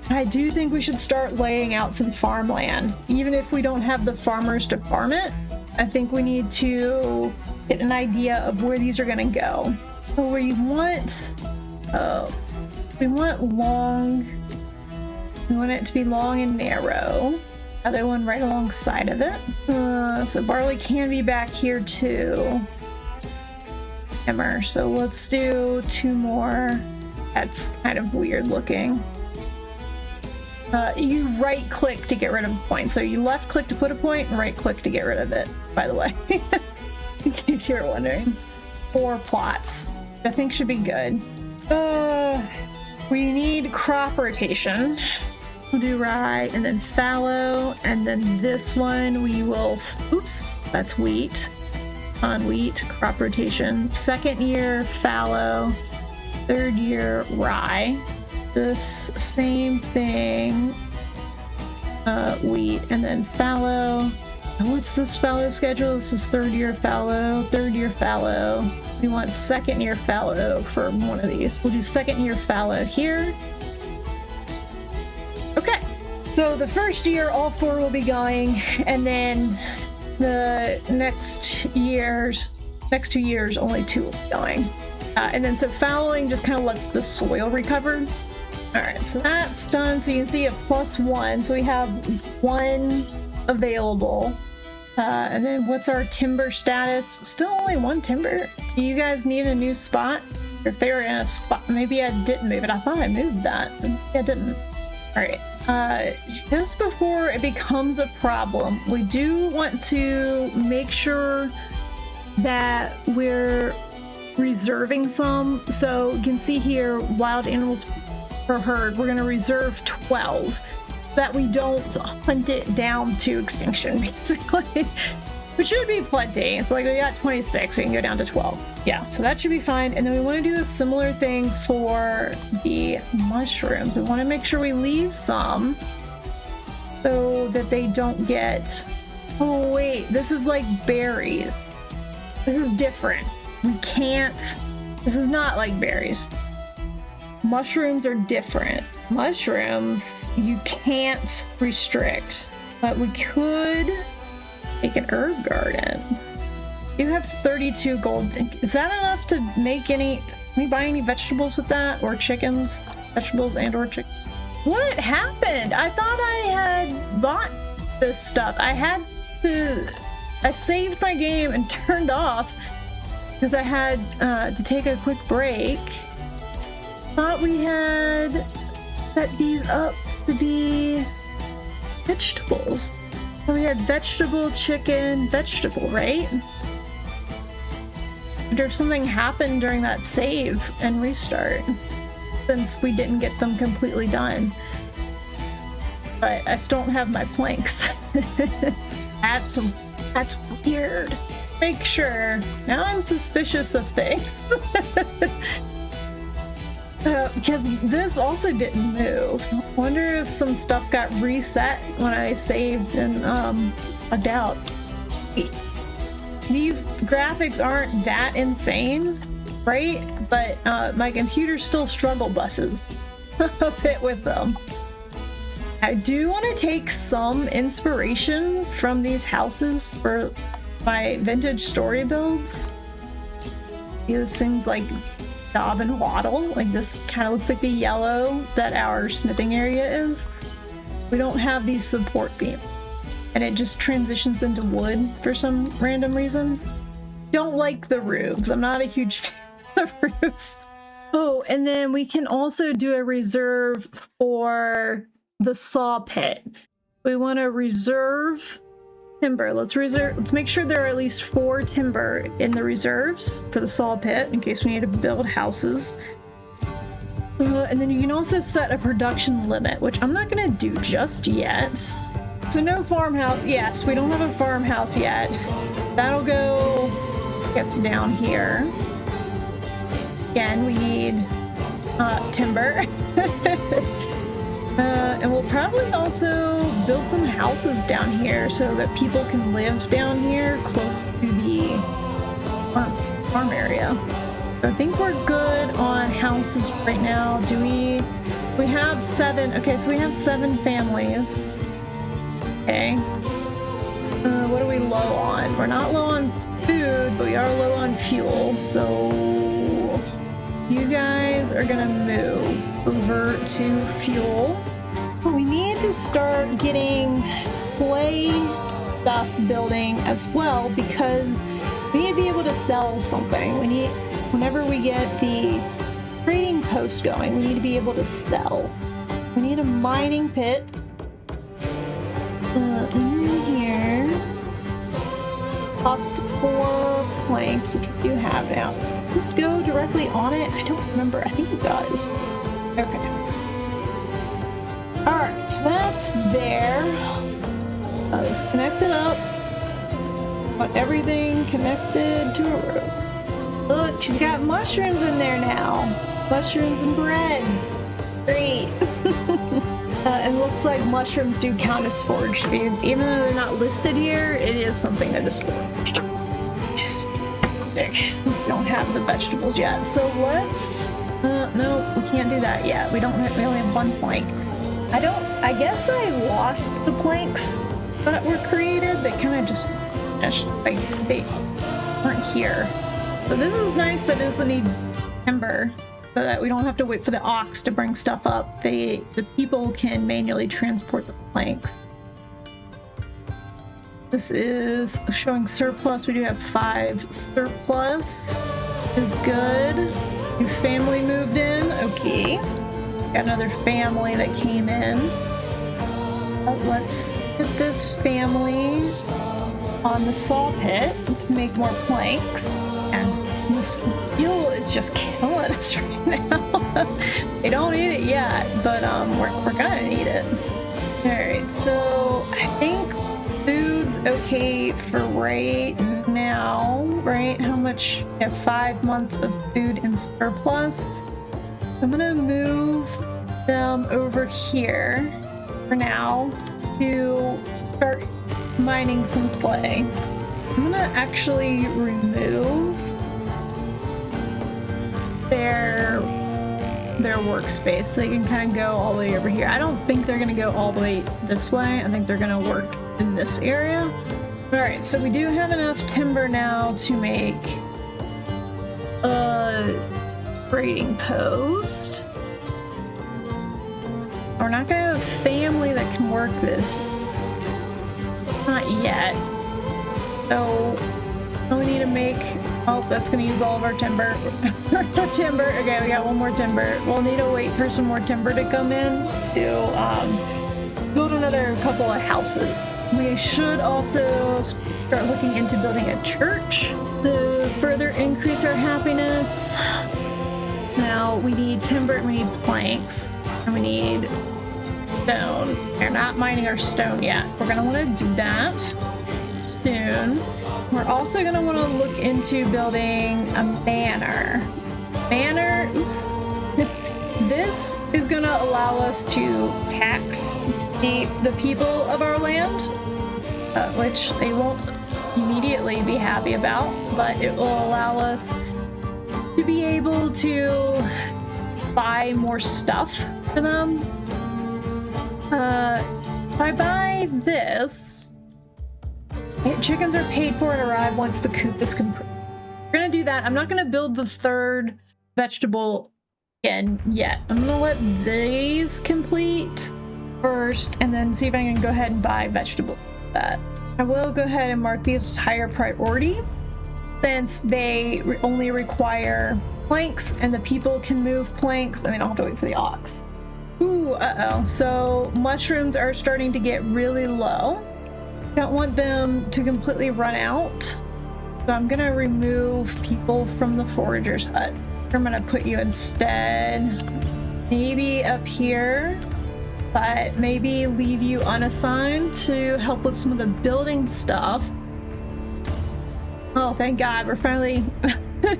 I do think we should start laying out some farmland. Even if we don't have the farmers to farm it, I think we need to get an idea of where these are going to go. So we want long. We want it to be long and narrow. Other one right alongside of it. So barley can be back here too. Hammer. So let's do 2 more. That's kind of weird looking. You right click to get rid of a point. So you left click to put a point and right click to get rid of it, by the way. In case you're wondering. 4 plots. I think should be good. We need crop rotation. We'll do rye and then fallow, and then this one we will, oops, that's wheat. On wheat, crop rotation. 2nd year fallow, 3rd year rye. This same thing, wheat and then fallow. And what's this fallow schedule? This is 3rd year fallow, 3rd year fallow. We want 2nd year fallow for one of these. We'll do 2nd year fallow here. Okay, so the 1st year all 4 will be going, and then the next 2 years only 2 will be going. And then so fallowing just kind of lets the soil recover. All right, so that's done. So you can see a +1. So we have 1 available. And then what's our timber status? Still only 1 timber. Do you guys need a new spot? If they were in a spot, maybe I didn't move it. I thought I moved that, but maybe I didn't. All right. Just before it becomes a problem, we do want to make sure that we're reserving some. So you can see here, wild animals per herd, we're going to reserve 12 so that we don't hunt it down to extinction, basically. Which should be plenty. It's like we got 26, we can go down to 12. Yeah, so that should be fine. And then we want to do a similar thing for the mushrooms. We want to make sure we leave some so that they don't get Oh wait, this is like berries. This is different. We can't, this is not like berries. Mushrooms are different. Mushrooms, you can't restrict, but we could make an herb garden. You have 32 gold. Is that enough to make any, can we buy any vegetables with that? Or chickens? Vegetables and or chickens? What happened? I thought I had bought this stuff. I saved my game and turned off because I had to take a quick break. Thought we had set these up to be vegetables. So we had vegetable, chicken, vegetable, right? I wonder if something happened during that save and restart, since we didn't get them completely done. But I still don't have my planks. That's weird. Make sure. Now I'm suspicious of things. Because this also didn't move. I wonder if some stuff got reset when I saved, and I doubt. These graphics aren't that insane, right? But my computer still struggle buses a bit with them. I do want to take some inspiration from these houses for my vintage story builds. This seems like Dob and Waddle. Like, this kind of looks like the yellow that our smithing area is. We don't have these support beams, and it just transitions into wood for some random reason. Don't like the roofs. I'm not a huge fan of the roofs. Oh, and then we can also do a reserve for the saw pit. We want to reserve timber. Let's make sure there are at least 4 timber in the reserves for the saw pit in case we need to build houses. And then you can also set a production limit, which I'm not going to do just yet. So no farmhouse. Yes, we don't have a farmhouse yet. That'll go, I guess, down here. Again, we need timber. And we'll probably also build some houses down here so that people can live down here close to the farm area. So I think we're good on houses right now. We have 7. Okay, so we have 7 families. Okay. What are we low on? We're not low on food, but we are low on fuel. So you guys are gonna move over to fuel. We need to start getting play stuff building as well, because we need to be able to sell something. Whenever we get the trading post going, we need to be able to sell. We need a mining pit in here. Costs 4 planks, which we do have now. Does this go directly on it? I don't remember. I think it does. Okay. Alright, so that's there. Let's connect it up. Want everything connected to a rope. Look, she's got mushrooms in there now. Mushrooms and bread. Great. It looks like mushrooms do count as foraged foods. Even though they're not listed here, it is something that is foraged. Just stick, since we don't have the vegetables yet. So let's... no, we can't do that yet. We only have 1 plank. I guess I lost the planks that were created. They kind of just like, they weren't here. So this is nice that it doesn't need timber, so that we don't have to wait for the ox to bring stuff up. The people can manually transport the planks. This is showing surplus. We do have 5 surplus. Is good. New family moved in. Okay. Got another family that came in. Let's get this family on the saw pit to make more planks. And this fuel is just killing us right now. We don't need it yet, but we're gonna need it. Alright, so I think food's okay for right now, right? How much? We have 5 months of food in surplus. I'm gonna move them over here for now to start mining some clay. I'm gonna actually remove their workspace so they can kind of go all the way over here. I don't think they're gonna go all the way this way. I think they're gonna work in this area. All right, so we do have enough timber now to make a trading post. We're not gonna have a family that can work this. Not yet. So we need to make, oh, that's gonna use all of our timber. Timber, okay, we got one more timber. We'll need to wait for some more timber to come in to build another couple of houses. We should also start looking into building a church to further increase our happiness. Now we need timber, we need planks, and we need stone. We're not mining our stone yet. We're gonna want to do that soon. We're also gonna want to look into building a manor. Oops. This is gonna allow us to tax the people of our land, which they won't immediately be happy about, but it will allow us to be able to buy more stuff for them. If I buy this, chickens are paid for and arrive once the coop is complete. We're gonna do that. I'm not gonna build the third vegetable in yet. I'm gonna let these complete first and then see if I can go ahead and buy vegetables for that. I will go ahead and mark these as higher priority since they only require planks and the people can move planks and they don't have to wait for the ox. Ooh, uh-oh. So mushrooms are starting to get really low. Don't want them to completely run out. So I'm gonna remove people from the forager's hut. I'm gonna put you instead maybe up here, but maybe leave you unassigned to help with some of the building stuff. Oh, thank God, we're finally,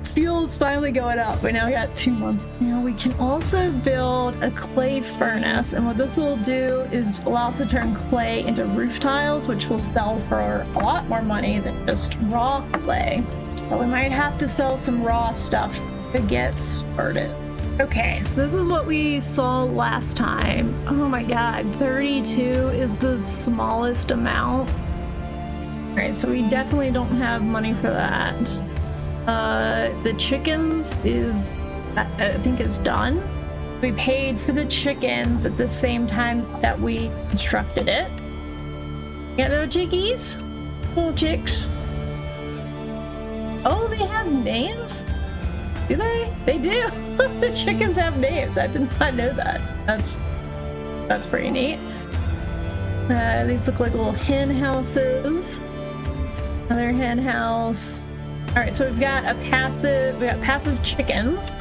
fuel's finally going up. We now got 2 months. Now we can also build a clay furnace, and what this will do is allow us to turn clay into roof tiles, which will sell for a lot more money than just raw clay. But we might have to sell some raw stuff to get started. Okay, so this is what we saw last time. Oh my God, 32 is the smallest amount. All right, so we definitely don't have money for that. The chickens is, I think is done. We paid for the chickens at the same time that we constructed it. Got little chickies? Little chicks. Oh, they have names? Do they? They do. The chickens have names. I did not know that. That's pretty neat. These look like little hen houses. Another hen house. All right, so we got passive chickens.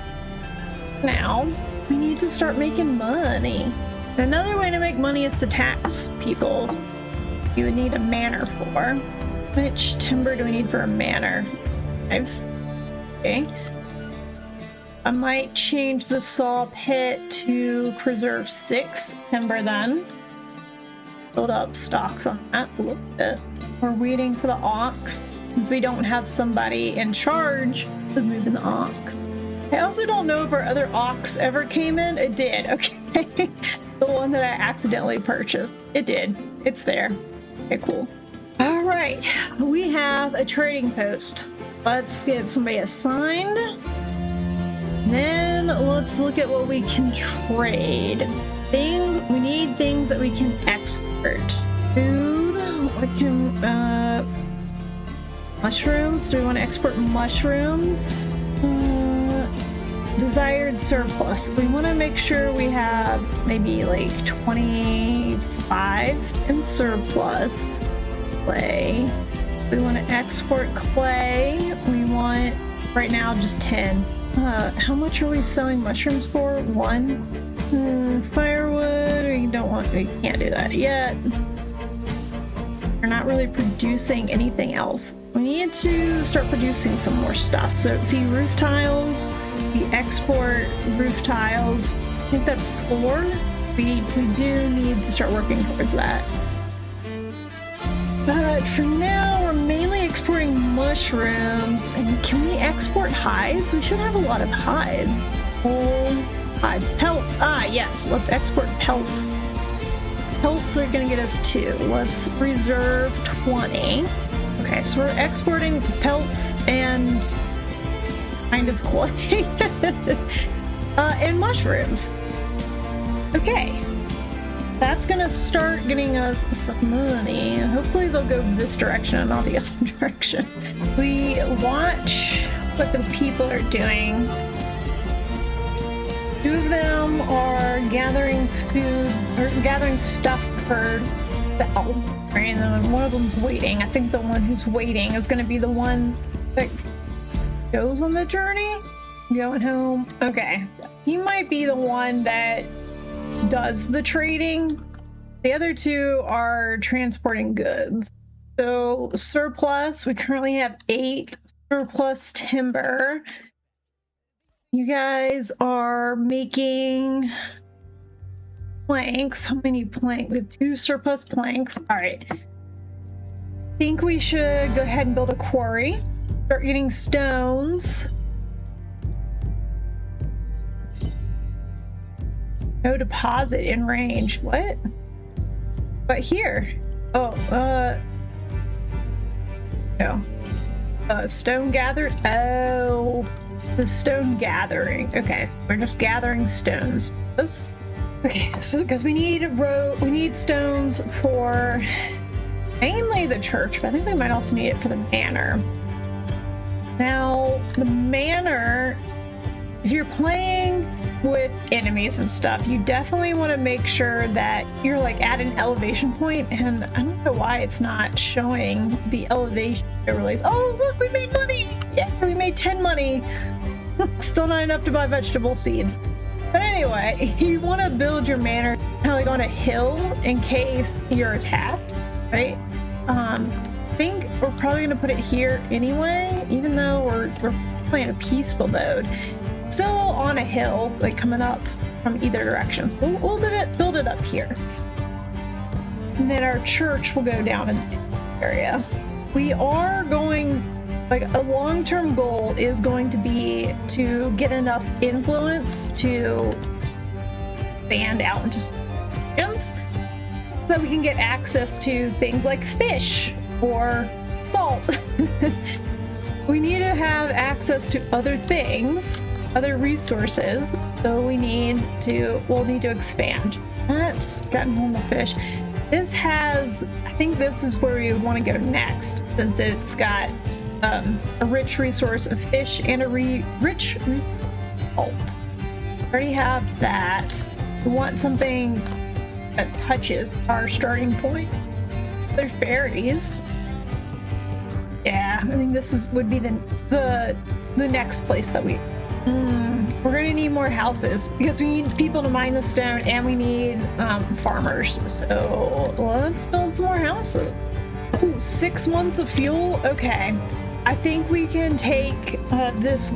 Now we need to start making money. Another way to make money is to tax people. You would need a manor for. Which timber do we need for a manor? 5. Okay. I might change the saw pit to preserve 6 timber then. Build up stocks on that a little bit. We're waiting for the ox since we don't have somebody in charge of moving the ox. I also don't know if our other ox ever came in. It did, okay. The one that I accidentally purchased. It did. It's there. Okay, cool. All right, we have a trading post. Let's get somebody assigned. Then let's look at what we can trade. We need things that we can export. Food, we can, mushrooms, do we want to export mushrooms? Desired surplus. We want to make sure we have maybe like 25 in surplus. Clay. We want to export clay. We want, right now, just 10. How much are we selling mushrooms for? 1. Firewood, we can't do that yet. We're not really producing anything else. We need to start producing some more stuff. So see, roof tiles, we export roof tiles. I think that's 4. We do need to start working towards that. But for now, we're mainly exporting mushrooms. And can we export hides? We should have a lot of hides. Oh, hides. Pelts. Ah, yes. Let's export pelts. Pelts are going to get us 2. Let's reserve 20. Okay, so we're exporting pelts and kind of clay and mushrooms. Okay. That's gonna start getting us some money. Hopefully they'll go this direction and not the other direction. We watch what the people are doing. 2 of them are gathering food, or gathering stuff for sell. Right? And then one of them's waiting. I think the one who's waiting is gonna be the one that goes on the journey. Going home. Okay. He might be the one that does the trading. The other 2 are transporting goods. So surplus, we currently have 8 surplus timber. You guys are making planks. How many planks? We have 2 surplus planks. All right. I think we should go ahead and build a quarry. Start getting stones. No deposit in range. What? But here. Oh, no. Stone gathered. Oh, the stone gathering. Okay, so we're just gathering stones. This. Okay, so because we need stones for mainly the church, but I think we might also need it for the manor. Now, the manor, if you're playing with enemies and stuff, you definitely want to make sure that you're like at an elevation point, and I don't know why it's not showing the elevation overlays. Oh, look, we made money! Yeah, we made 10 money. Still not enough to buy vegetable seeds. But anyway, you want to build your manor kind of like on a hill in case you're attacked, right? I think we're probably going to put it here anyway, even though we're playing a peaceful mode. Still on a hill, like coming up from either direction. So we'll build it up here. And then our church will go down in the area. We are going, like, a long-term goal is going to be to get enough influence to expand out into regions so that we can get access to things like fish or salt. We need to have access to other things, other resources, so we'll need to expand. That's gotten on the fish. This has, I think this is where we would want to go next, since it's got a rich resource of fish and a rich salt. Already have that. We want something that touches our starting point. They're fairies. Yeah, I think this would be the next place that we're gonna need more houses because we need people to mine the stone and we need farmers. So let's build some more houses. Ooh, 6 months of fuel. Okay, I think we can take this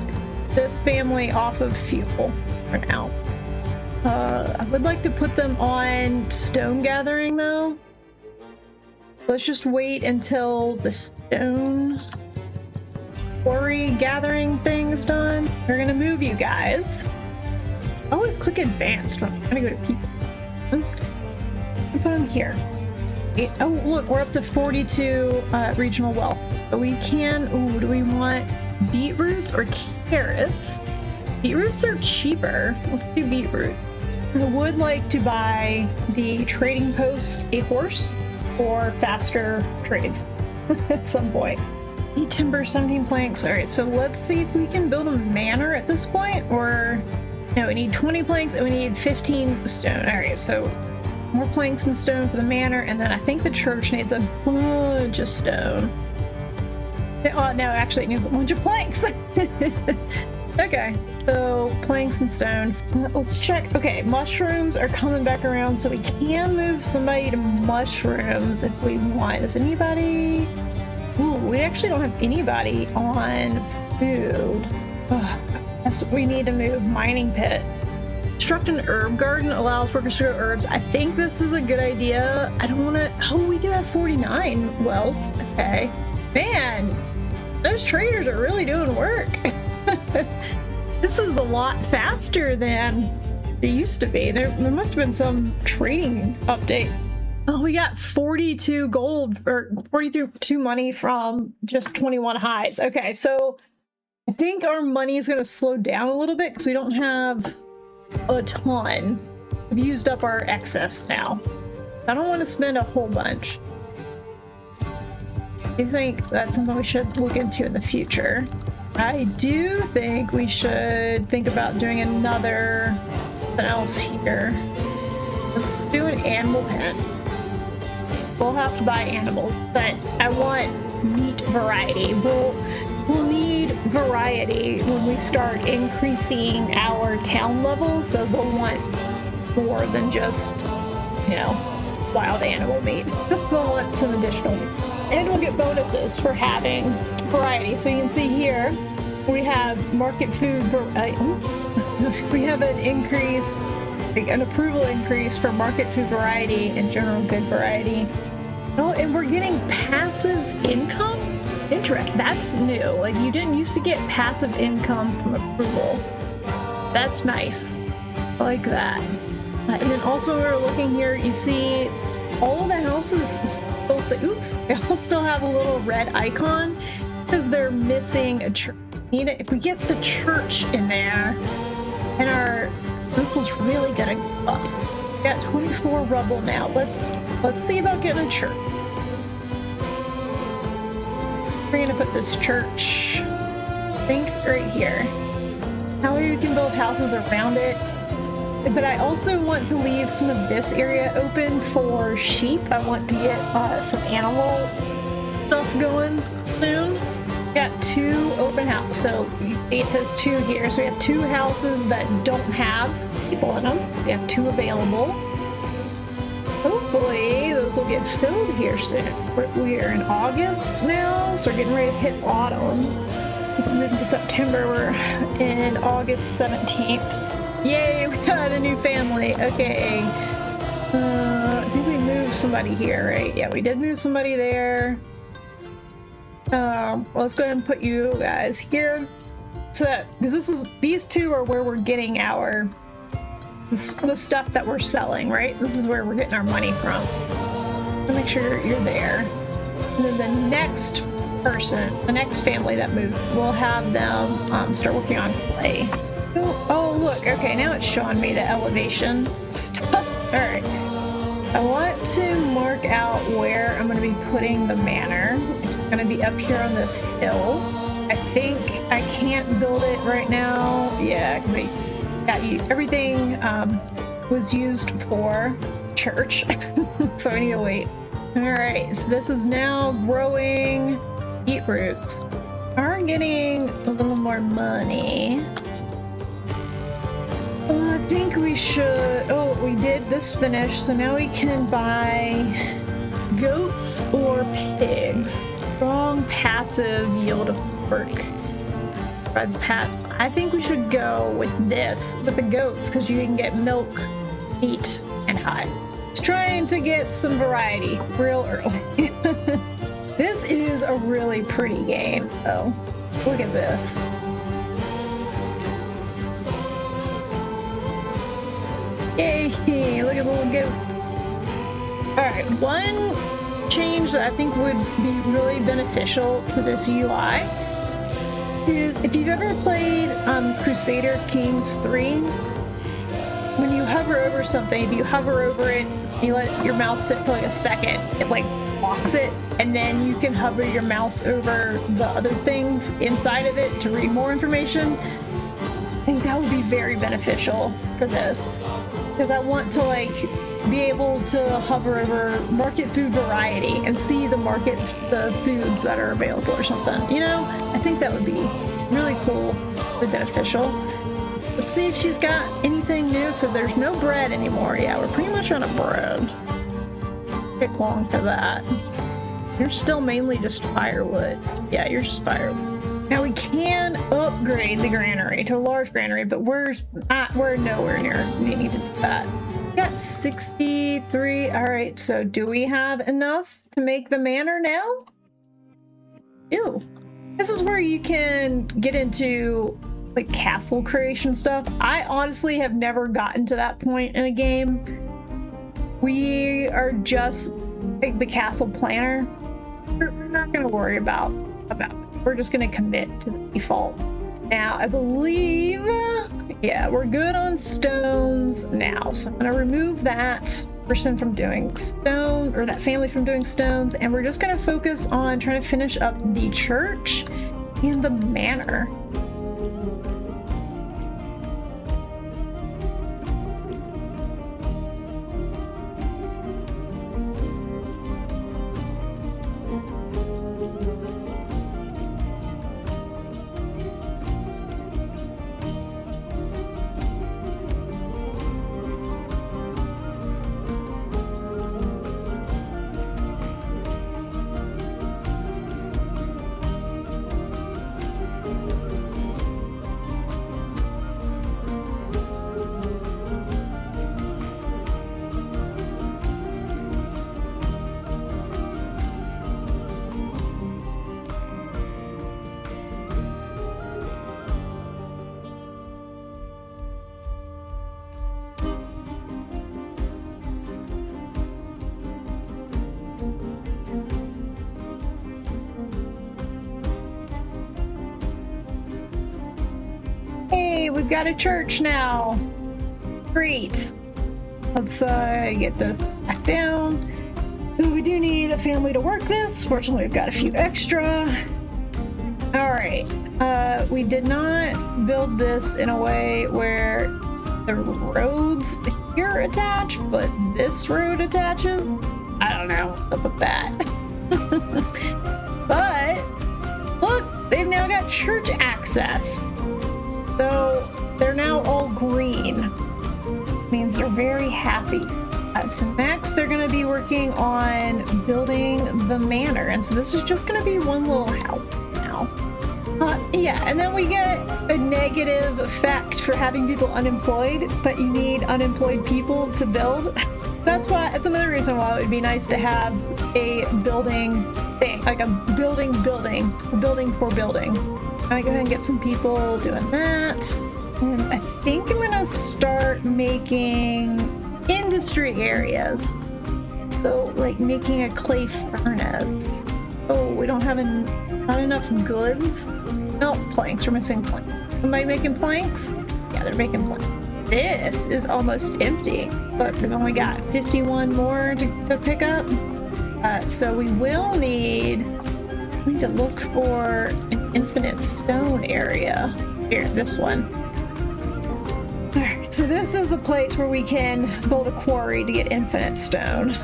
family off of fuel for now. I would like to put them on stone gathering though. Let's just wait until the stone quarry gathering thing is done. We're gonna move you guys. Oh, click advanced. I'm gonna go to people. Put them here. Oh, look, we're up to 42 regional wealth. But we can. Ooh, do we want beetroots or carrots? Beetroots are cheaper. Let's do beetroot. I would like to buy the trading post a horse for faster trades at some point. 8 timber, 17 planks. All right, so let's see if we can build a manor at this point, or no, we need 20 planks and we need 15 stone. All right, so more planks and stone for the manor, and then I think the church needs a bunch of stone. Oh, no, actually it needs a bunch of planks. Okay, so planks and stone. Let's check. Okay, mushrooms are coming back around, so we can move somebody to mushrooms if we want. Is anybody? Ooh, we actually don't have anybody on food. Ugh, I guess we need to move mining pit. Let's construct an herb garden allows workers to grow herbs. I think this is a good idea. I don't want to. Oh, we do have 49. Well, okay. Man, those traders are really doing work. This is a lot faster than it used to be. There must have been some trading update. Oh, we got 42 gold or 42 money from just 21 hides. Okay, so I think our money is going to slow down a little bit because we don't have a ton. We've used up our excess now. I don't want to spend a whole bunch. I think that's something we should look into in the future. I do think we should think about doing another something else here. Let's do an animal pen. We'll have to buy animals, but I want meat variety. We'll need variety when we start increasing our town levels, so we'll want more than just, you know, wild animal meat. We'll want some additional meat. And we'll get bonuses for having variety. So you can see here, we have market food variety. We have an increase, like an approval increase for market food variety and general good variety. Oh, and we're getting passive income? Interest. That's new. Like, you didn't used to get passive income from approval. That's nice. I like that. And then also when we're looking here, you see all of the houses still say, oops, they all still have a little red icon because they're missing a church. If we get the church in there, and our local's really gonna go up. We got 24 rubble now. Let's see about getting a church. We're gonna put this church, I think, right here. How you can build houses around it. But I also want to leave some of this area open for sheep. I want to get some animal stuff going soon. We got 2 open houses. So it says 2 here. So we have 2 houses that don't have people in them. We have 2 available. Hopefully those will get filled here soon. We are in August now, so we're getting ready to hit autumn. It's moving to September. We're in August 17th. Yay, we got a new family. Okay. I think we moved somebody here, right? Yeah, we did move somebody there. Well, let's go ahead and put you guys here. So that, because these 2 are where we're getting the stuff that we're selling, right? This is where we're getting our money from. So make sure you're there. And then the next person, the next family that moves, we'll have them start working on clay. Oh, look. Okay, now it's showing me the elevation stuff. All right. I want to mark out where I'm going to be putting the manor. It's going to be up here on this hill. I think I can't build it right now. Yeah, everything was used for church, so I need to wait. All right, so this is now growing beetroots. Are getting a little more money. I think we should. Oh, we did this finish, so now we can buy goats or pigs. Strong passive yield of work. Fred's pat. I think we should go with this, with the goats, because you can get milk, meat, and hide. Just trying to get some variety real early. This is a really pretty game, though. Look at this. Yay! Look at the little goat. Alright, one change that I think would be really beneficial to this UI is if you've ever played Crusader Kings 3, when you hover over something, if you hover over it, you let your mouse sit for like a second, it like locks it, and then you can hover your mouse over the other things inside of it to read more information. I think that would be very beneficial for this. Because I want to like be able to hover over market food variety and see the foods that are available or something. You know, I think that would be really cool, really beneficial. Let's see if she's got anything new. So there's no bread anymore. Yeah, we're pretty much out of bread. Take long for that. You're still mainly just firewood. Yeah, you're just firewood. Now we can upgrade the granary to a large granary, but we're nowhere near needing to do that. We got 63. All right, so do we have enough to make the manor now? Ew. This is where you can get into like castle creation stuff. I honestly have never gotten to that point in a game. We are just like the castle planner. We're not going to worry about it. We're just going to commit to the default. Now, I believe, yeah, we're good on stones now. So I'm going to remove that person from doing stone, or that family from doing stones, and we're just going to focus on trying to finish up the church and the manor. We've got a church now. Great. Let's get this back down. We do need a family to work this. Fortunately, we've got a few extra. All right. We did not build this in a way where the roads here attach, but this road attaches. I don't know what's up with that. But look, they've now got church access. So they're now all green. Means they're very happy. So next they're going to be working on building the manor. And so this is just going to be one little house now. Yeah, and then we get a negative effect for having people unemployed, but you need unemployed people to build. That's another reason why it would be nice to have a building thing, like a building for building. I go ahead and get some people doing that. And I think I'm gonna start making industry areas. So like making a clay furnace. Oh, we don't have not enough goods. No, planks, we're missing planks. Somebody making planks? Yeah, they're making planks. This is almost empty. Look, we've only got 51 more to pick up. So we will need to look for an infinite stone area. Here, this one. Alright, so this is a place where we can build a quarry to get infinite stone.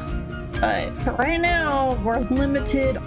But for right now, we're limited.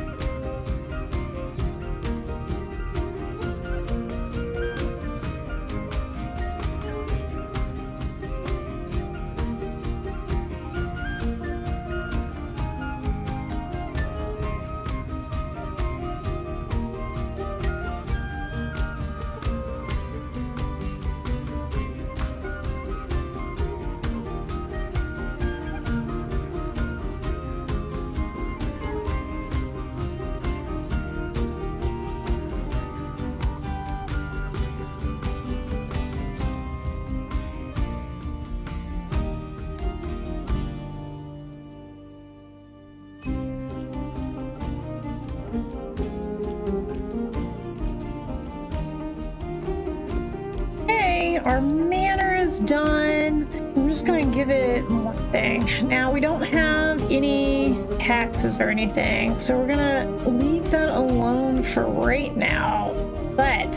Our manor is done. I'm just gonna give it one thing. Now we don't have any taxes or anything, so we're gonna leave that alone for right now. But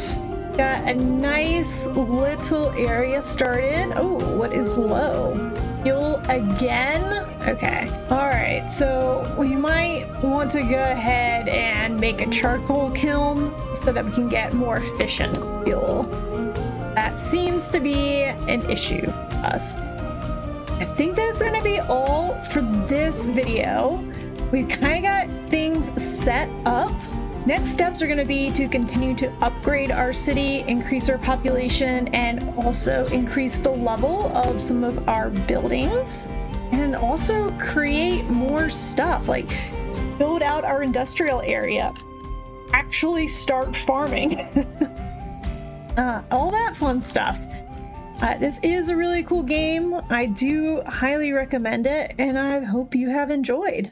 got a nice little area started. Oh, what is low? Fuel again? Okay. All right, so we might want to go ahead and make a charcoal kiln so that we can get more efficient fuel. That seems to be an issue for us. I think that's going to be all for this video. We've kind of got things set up Next steps are going to be to continue to upgrade our city, increase our population, and also increase the level of some of our buildings, and also create more stuff, like build out our industrial area, actually start farming, all that fun stuff. This is a really cool game. I do highly recommend it, and I hope you have enjoyed.